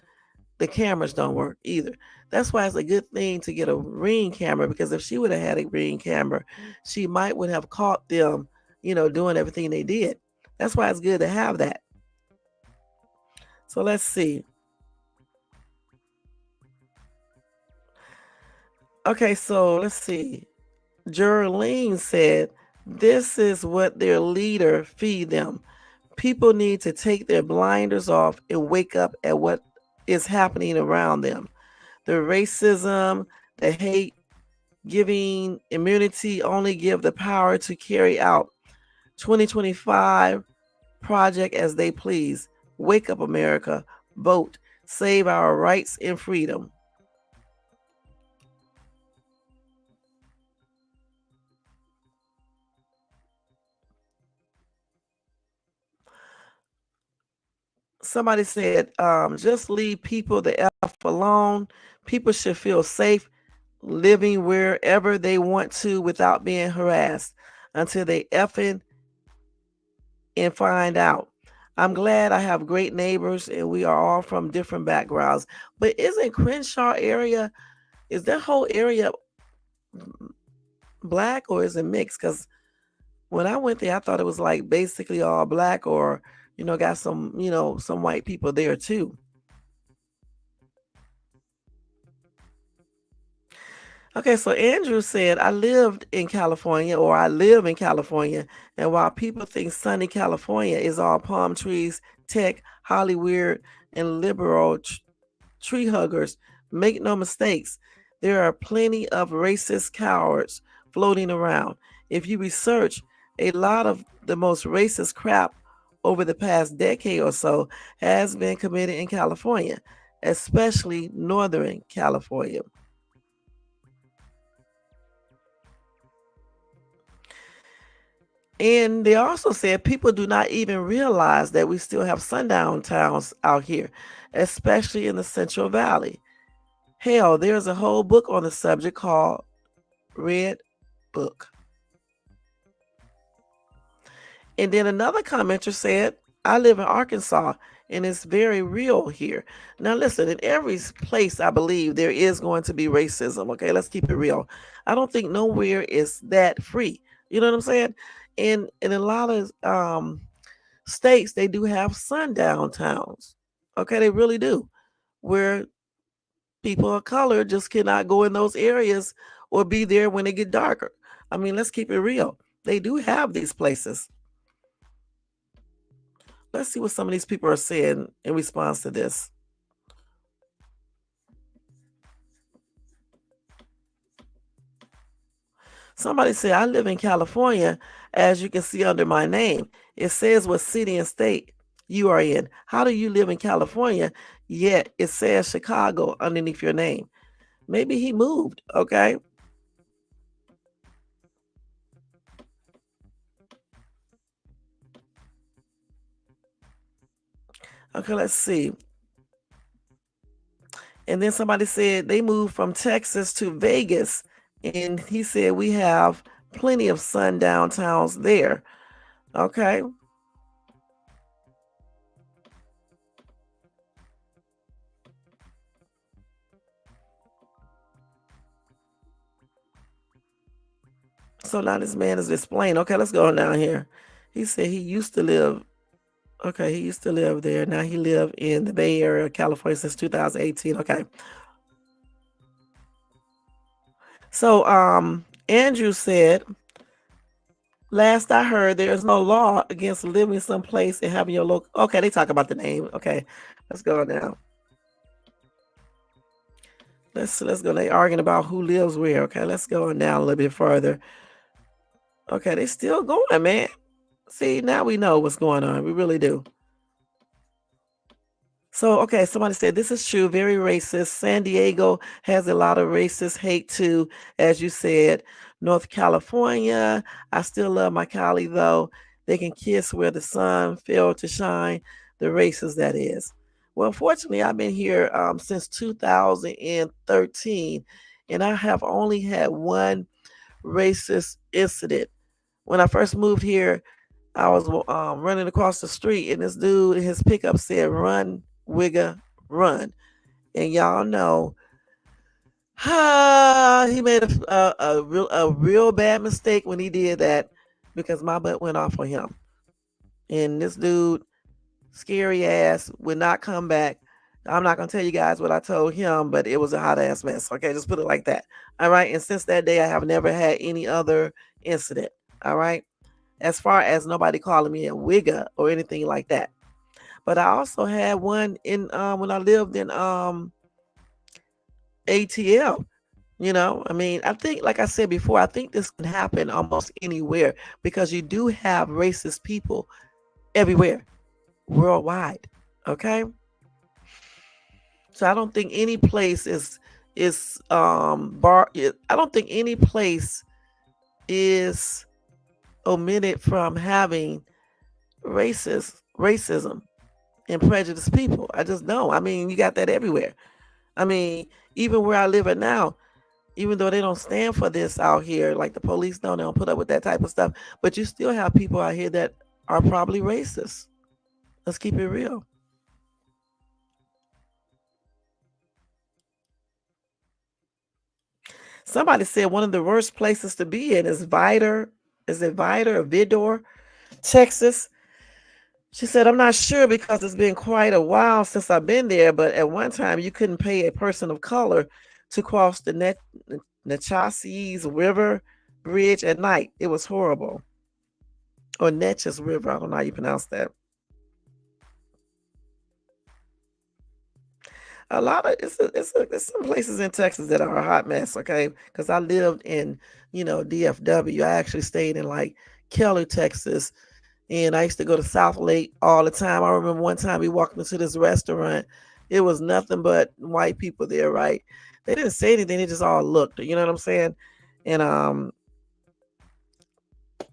the cameras don't work either. That's why it's a good thing to get a Ring camera, because if she would have had a Ring camera, she would have caught them, doing everything they did. That's why it's good to have that. So let's see. Okay, so let's see. Geraldine said, this is what their leader feed them. People need to take their blinders off and wake up at what is happening around them. The racism, the hate, giving immunity only give the power to carry out 2025 project as they please. Wake up, America. Vote. Save our rights and freedom. Somebody said, just leave people the F alone. People should feel safe living wherever they want to without being harassed until they effing and find out. I'm glad I have great neighbors and we are all from different backgrounds. But isn't Crenshaw area, is that whole area black or is it mixed? Because when I went there, I thought it was like basically all black or, got some, some white people there too. Okay, so Andrew said, I live in California, and while people think sunny California is all palm trees, tech, Hollywood, and liberal tree huggers, make no mistakes, there are plenty of racist cowards floating around. If you research, a lot of the most racist crap over the past decade or so has been committed in California, especially Northern California. And they also said people do not even realize that we still have sundown towns out here, especially in the Central Valley. Hell, there's a whole book on the subject called Red Book. And then another commenter said, I live in Arkansas and it's very real here. Now, listen, in every place, I believe there is going to be racism. Okay, let's keep it real. I don't think nowhere is that free. You know what I'm saying? And in a lot of states, they do have sundown towns. Okay, they really do, where people of color just cannot go in those areas or be there when it get darker. I mean, let's keep it real. They do have these places. Let's see what some of these people are saying in response to this. Somebody said, I live in California, as you can see under my name. It says what city and state you are in. How do you live in California, yet it says Chicago underneath your name? Maybe he moved, okay? Okay, let's see. And then somebody said they moved from Texas to Vegas. And he said we have plenty of sundown towns there. Okay. So now this man is explaining. Okay, let's go down here. He said he used to live. Okay, he used to live there. Now he lived in the Bay Area of California since 2018. Okay. So Andrew said, last I heard, there is no law against living someplace and having your local. Okay, they talk about the name. Okay, let's go now. Let's go. They arguing about who lives where. Okay, let's go on down a little bit further. Okay, they still going, man. See, now we know what's going on. We really do. So, okay, somebody said this is true, very racist. San Diego has a lot of racist hate too, as you said. North California, I still love my Cali though. They can kiss where the sun failed to shine. The racist that is. Well, unfortunately, I've been here since 2013, and I have only had one racist incident. When I first moved here, I was running across the street, and this dude in his pickup said, "Run, Wigga, run." And y'all know, he made a real bad mistake when he did that, because my butt went off on him. And this dude, scary ass, would not come back. I'm not going to tell you guys what I told him, but it was a hot ass mess. Okay, just put it like that. All right. And since that day, I have never had any other incident. All right. As far as nobody calling me a wigger or anything like that. But I also had one in when I lived in ATL. You know, I mean, I think, like I said before, I think this can happen almost anywhere, because you do have racist people everywhere, worldwide. Okay. So I don't think any place is bar. I don't think any place is omitted from having racism and prejudiced people. I just don't. I mean, you got that everywhere. I mean, even where I live at now, even though they don't stand for this out here, like the police don't, they don't put up with that type of stuff, but you still have people out here that are probably racist. Let's keep it real. Somebody said one of the worst places to be in is Vidor. Is it Vidor or Vidor, Texas? She said, I'm not sure because it's been quite a while since I've been there, but at one time you couldn't pay a person of color to cross the Natchez River Bridge at night. It was horrible. Or Natchez River, I don't know how you pronounce that. A lot of it's some places in Texas that are a hot mess, okay? Because I lived in, DFW. I actually stayed in like Keller, Texas, and I used to go to South Lake all the time. I remember one time we walked into this restaurant. It was nothing but white people there, right? They didn't say anything. They just all looked. You know what I'm saying? And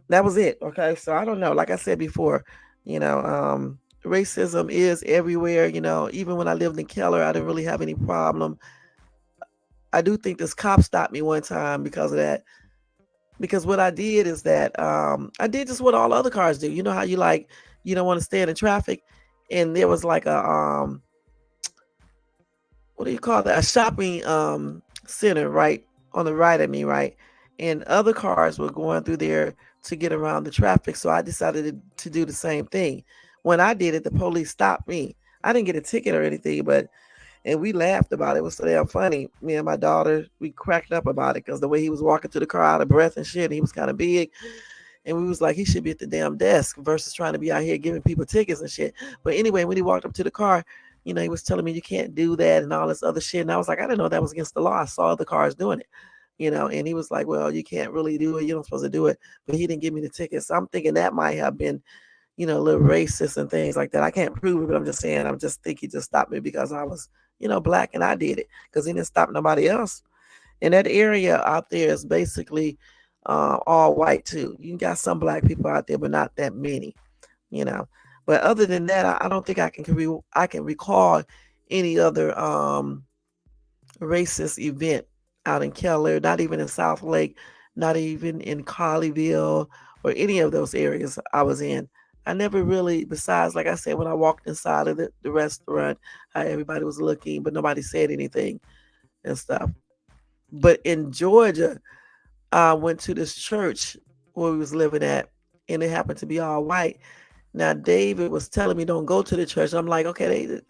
that was it. Okay, so I don't know. Like I said before, racism is everywhere. Even when I lived in Keller, I didn't really have any problem I do think this cop stopped me one time because of that. Because what I did is that I did just what all other cars do. You know how you like you don't want to stand in traffic, and there was like a what do you call that? A shopping center right on the right of me, right? And other cars were going through there to get around the traffic. So I decided to do the same thing. When I did it, the police stopped me. I didn't get a ticket or anything, but and we laughed about it. It was so damn funny. Me and my daughter, we cracked up about it because the way he was walking to the car out of breath and shit, he was kind of big. And we was like, he should be at the damn desk versus trying to be out here giving people tickets and shit. But anyway, when he walked up to the car, he was telling me you can't do that and all this other shit. And I was like, I didn't know that was against the law. I saw other cars doing it, and he was like, well, you can't really do it. You're not supposed to do it. But he didn't give me the ticket. So I'm thinking that might have been, a little racist and things like that. I can't prove it, but I'm just saying, I'm just think he just stopped me because I was, black and I did it because he didn't stop nobody else. And that area out there is basically all white too. You got some black people out there, but not that many, you know. But other than that, I don't think I can recall any other racist event out in Keller, not even in South Lake, not even in Colleyville or any of those areas I was in. I never really, besides, like I said, when I walked inside of the restaurant, how everybody was looking, but nobody said anything and stuff. But in Georgia, I went to this church where we was living at, and it happened to be all white. Now, David was telling me don't go to the church. I'm like, okay, this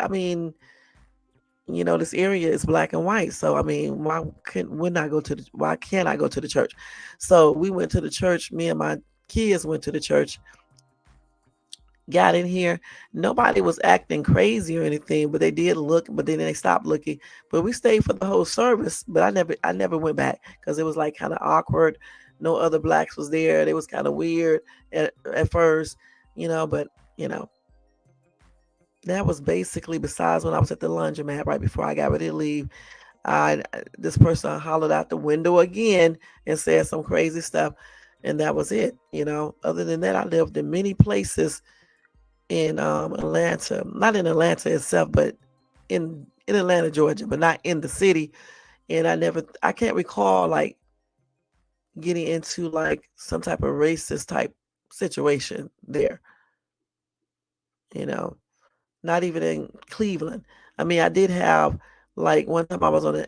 area is black and white. So, I mean, why can't I go to the church? So we went to the church. Me and my kids went to the church, got in here. Nobody was acting crazy or anything, but they did look, but then they stopped looking. But we stayed for the whole service, but I never went back because it was like kind of awkward. No other blacks was there. It was kind of weird at first, but that was basically, besides when I was at the laundromat right before I got ready to leave. This person hollered out the window again and said some crazy stuff, and that was it. Other than that, I lived in many places in Atlanta, not in Atlanta itself, but in Atlanta, Georgia, but not in the city. And I can't recall like getting into like some type of racist type situation there. Not even in Cleveland. I mean, I did have like one time I was on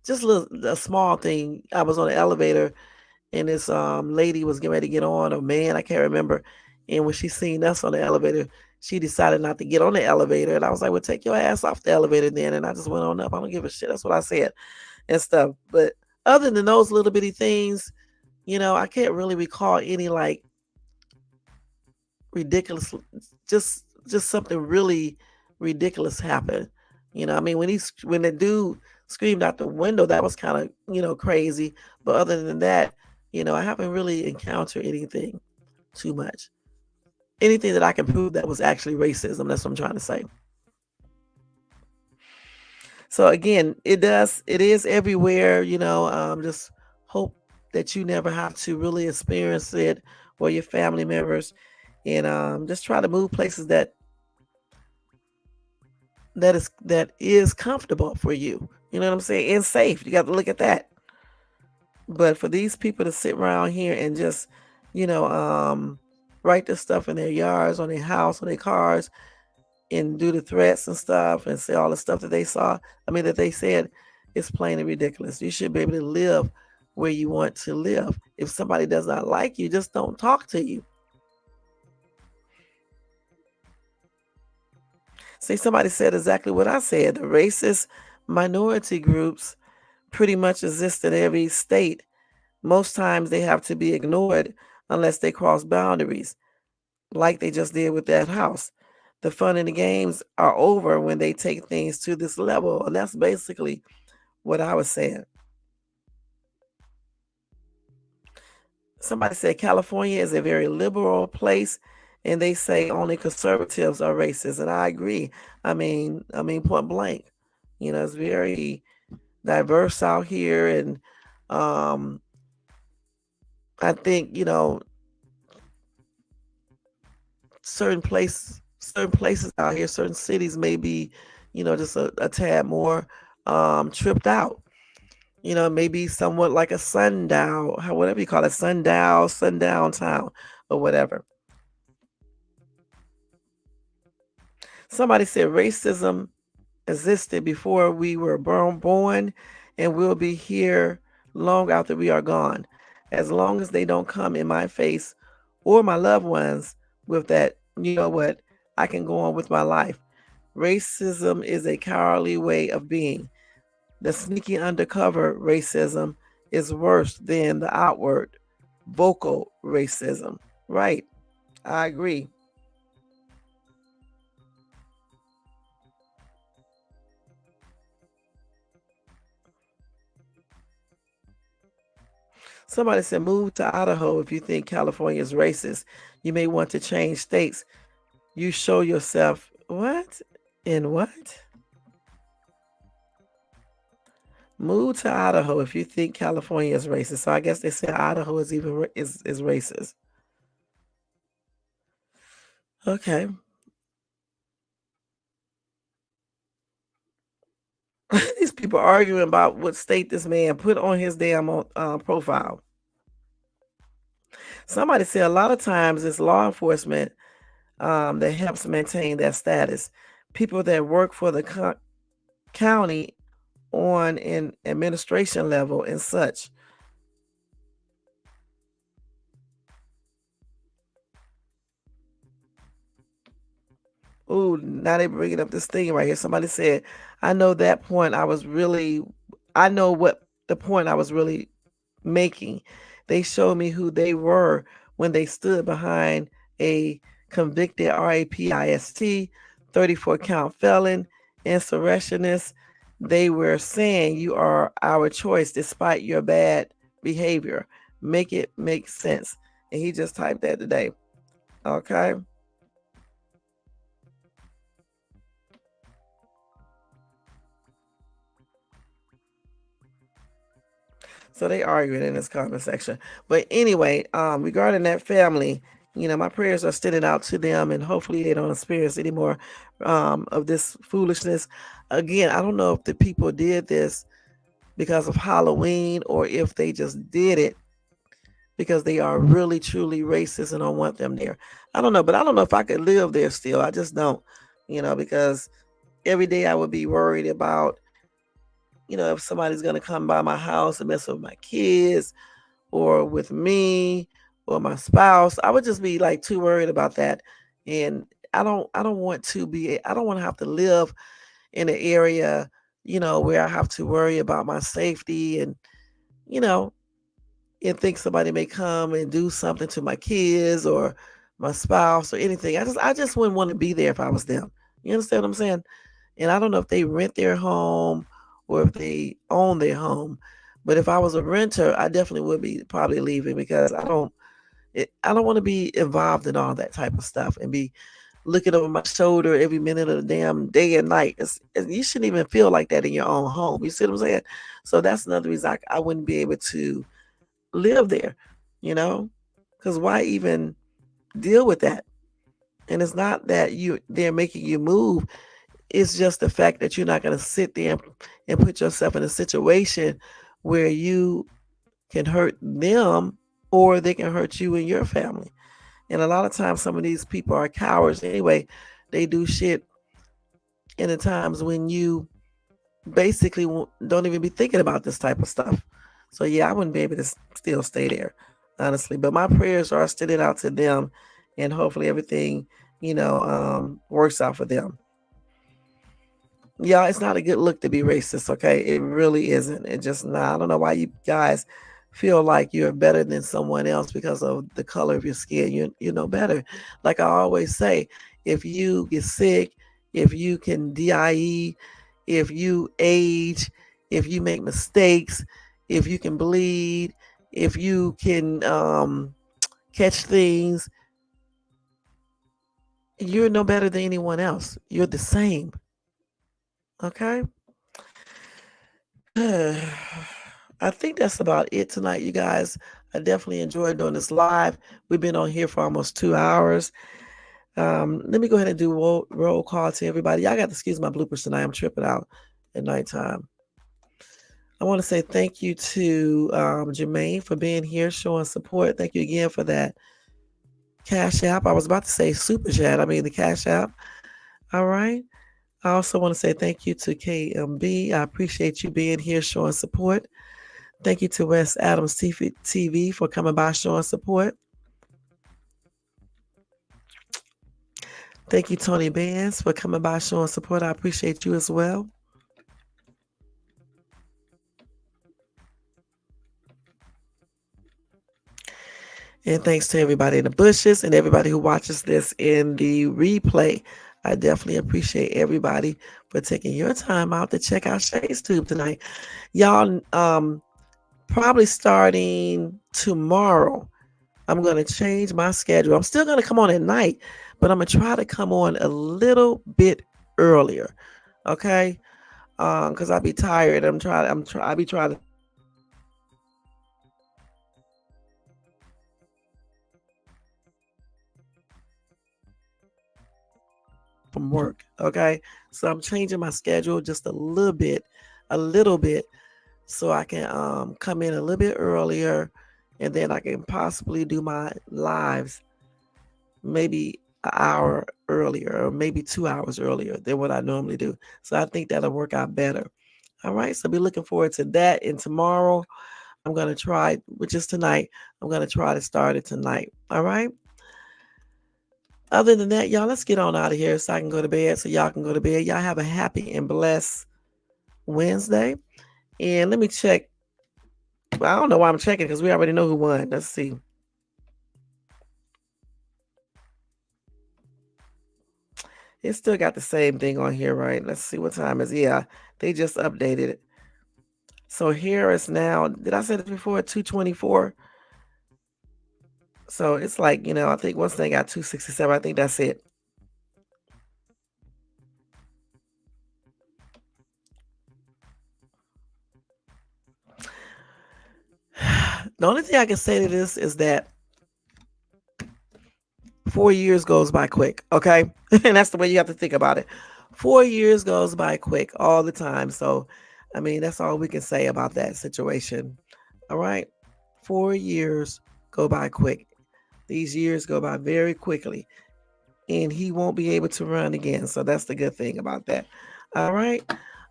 just a small thing. I was on an elevator and this lady was getting ready to get on, or man, I can't remember. And when she seen us on the elevator, she decided not to get on the elevator. And I was like, well, take your ass off the elevator then. And I just went on up. I don't give a shit. That's what I said and stuff. But other than those little bitty things, I can't really recall any like ridiculous, just something really ridiculous happened. I mean, when the dude screamed out the window, that was kind of, crazy. But other than that, I haven't really encountered anything too much. Anything that I can prove that was actually racism. That's what I'm trying to say. So again, it is everywhere, just hope that you never have to really experience it or your family members. And just try to move places that is comfortable for you. You know what I'm saying? And safe. You got to look at that. But for these people to sit around here and just, write this stuff in their yards, on their house, on their cars, and do the threats and stuff and say all the stuff that they saw, that they said, it's plain and ridiculous. You should be able to live where you want to live. If somebody does not like you, just don't talk to you. See, somebody said exactly what I said. The racist minority groups pretty much exist in every state. Most times they have to be ignored unless they cross boundaries, like they just did with that house. The fun and the games are over when they take things to this level. And that's basically what I was saying. Somebody said California is a very liberal place, and they say only conservatives are racist. And I agree. I mean, point blank. It's very diverse out here. And I think, certain places out here, certain cities may be, just a tad more tripped out. Maybe somewhat like a sundown, whatever you call it, sundown town, or whatever. Somebody said racism existed before we were born and will be here long after we are gone. As long as they don't come in my face or my loved ones with that, you know what, I can go on with my life. Racism is a cowardly way of being. The sneaky undercover racism is worse than the outward vocal racism. Right. I agree. Somebody said, move to Idaho if you think California is racist. You may want to change states. You show yourself what? In what? Move to Idaho if you think California is racist. So I guess they said Idaho is racist. Okay. These people arguing about what state this man put on his damn profile. Somebody said a lot of times it's law enforcement that helps maintain that status. People that work for the county on an administration level and such. Ooh, now they bringing up this thing right here. Somebody said, I know what the point I was really making. They showed me who they were when they stood behind a convicted RAPIST, 34 count felon, insurrectionist. They were saying you are our choice despite your bad behavior. Make it make sense. And he just typed that today. Okay. So they arguing in this comment section. But anyway, regarding that family, my prayers are extended out to them, and hopefully they don't experience any more of this foolishness. Again, I don't know if the people did this because of Halloween or if they just did it because they are really, truly racist and don't want them there. I don't know, but I don't know if I could live there still. I just don't, because every day I would be worried about if somebody's going to come by my house and mess with my kids or with me or my spouse. I would just be like too worried about that. And I don't want to have to live in an area, where I have to worry about my safety and, and think somebody may come and do something to my kids or my spouse or anything. I just wouldn't want to be there if I was them. You understand what I'm saying? And I don't know if they rent their home or if they own their home. But if I was a renter, I definitely would be probably leaving because I don't want to be involved in all that type of stuff and be looking over my shoulder every minute of the damn day and night. You shouldn't even feel like that in your own home. You see what I'm saying? So that's another reason I wouldn't be able to live there, because why even deal with that? And it's not that they're making you move. It's just the fact that you're not going to sit there and put yourself in a situation where you can hurt them or they can hurt you and your family. And a lot of times some of these people are cowards anyway. They do shit in the times when you basically don't even be thinking about this type of stuff. So yeah, I wouldn't be able to still stay there, honestly. But my prayers are extended out to them and hopefully everything, works out for them. Yeah, it's not a good look to be racist, okay? It really isn't. It just not. I don't know why you guys feel like you're better than someone else because of the color of your skin. You know better. Like I always say, if you get sick, if you can DIE, if you age, if you make mistakes, if you can bleed, if you can catch things, you're no better than anyone else. You're the same. Okay. I think that's about it tonight, you guys. I definitely enjoyed doing this live. We've been on here for almost 2 hours. Let me go ahead and do roll call to everybody. Y'all got to excuse my bloopers tonight. I'm tripping out at nighttime. I want to say thank you to Jermaine for being here, showing support. Thank you again for that Cash App. I was about to say Super Chat. I mean the Cash App. All right. I also want to say thank you to KMB. I appreciate you being here, showing support. Thank you to West Adams TV for coming by, showing support. Thank you, Tony Bands, for coming by, showing support. I appreciate you as well. And thanks to everybody in the bushes and everybody who watches this in the replay. I definitely appreciate everybody for taking your time out to check out Shades Tube tonight. Y'all, probably starting tomorrow, I'm going to change my schedule. I'm still going to come on at night, but I'm going to try to come on a little bit earlier. Okay? Because I'll be tired. I'll be trying to from work. Okay. So I'm changing my schedule just a little bit, so I can come in a little bit earlier, and then I can possibly do my lives maybe an hour earlier or maybe 2 hours earlier than what I normally do. So I think that'll work out better. All right. So be looking forward to that. And tomorrow I'm going to try, which is tonight, I'm going to try to start it tonight. All right. Other than that, y'all, let's get on out of here so I can go to bed, so y'all can go to bed. Y'all have a happy and blessed Wednesday. And let me check. Well, I don't know why I'm checking because we already know who won. Let's see. It still got the same thing on here, right? Let's see what time is. Yeah, they just updated it. So here is now, did I say this before? 224. So it's like, I think once they got 267, I think that's it. The only thing I can say to this is that 4 years goes by quick, okay? And that's the way you have to think about it. 4 years goes by quick all the time. So, I mean, that's all we can say about that situation. All right? 4 years go by quick. These years go by very quickly. And he won't be able to run again. So that's the good thing about that. All right?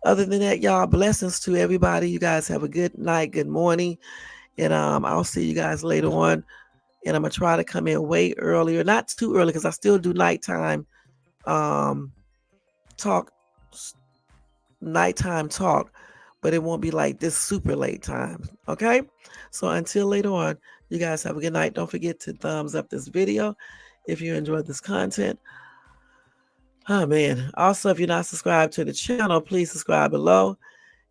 Other than that, y'all, blessings to everybody. You guys have a good night, good morning. And I'll see you guys later on. And I'm going to try to come in way earlier. Not too early because I still do nighttime talk. But it won't be like this super late time. Okay? So until later on, you guys have a good night. Don't forget to thumbs up this video if you enjoyed this content. Oh, man. Also, if you're not subscribed to the channel, please subscribe below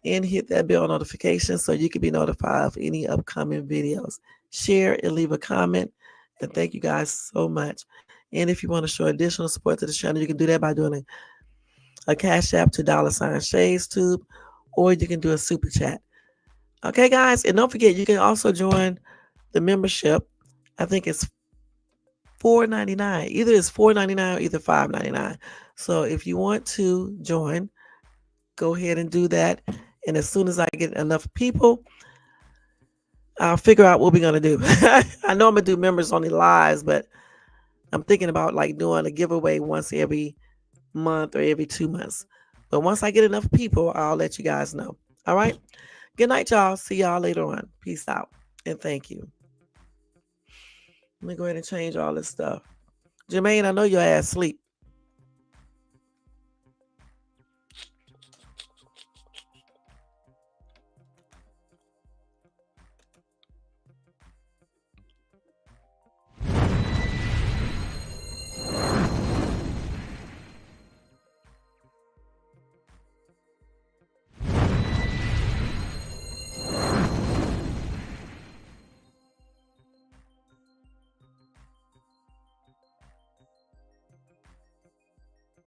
and hit that bell notification so you can be notified of any upcoming videos. Share and leave a comment. And thank you guys so much. And if you want to show additional support to the channel, you can do that by doing a Cash App to $ShadesTube, or you can do a super chat. Okay, guys? And don't forget, you can also join the membership. I think it's $4.99. Either it's $4.99 or either $5.99. So if you want to join, go ahead and do that. And as soon as I get enough people, I'll figure out what we're going to do. I know I'm going to do members only lives, but I'm thinking about like doing a giveaway once every month or every 2 months. But once I get enough people, I'll let you guys know. All right. Good night, y'all. See y'all later on. Peace out. And thank you. Let me go ahead and change all this stuff. Jermaine, I know your ass sleep.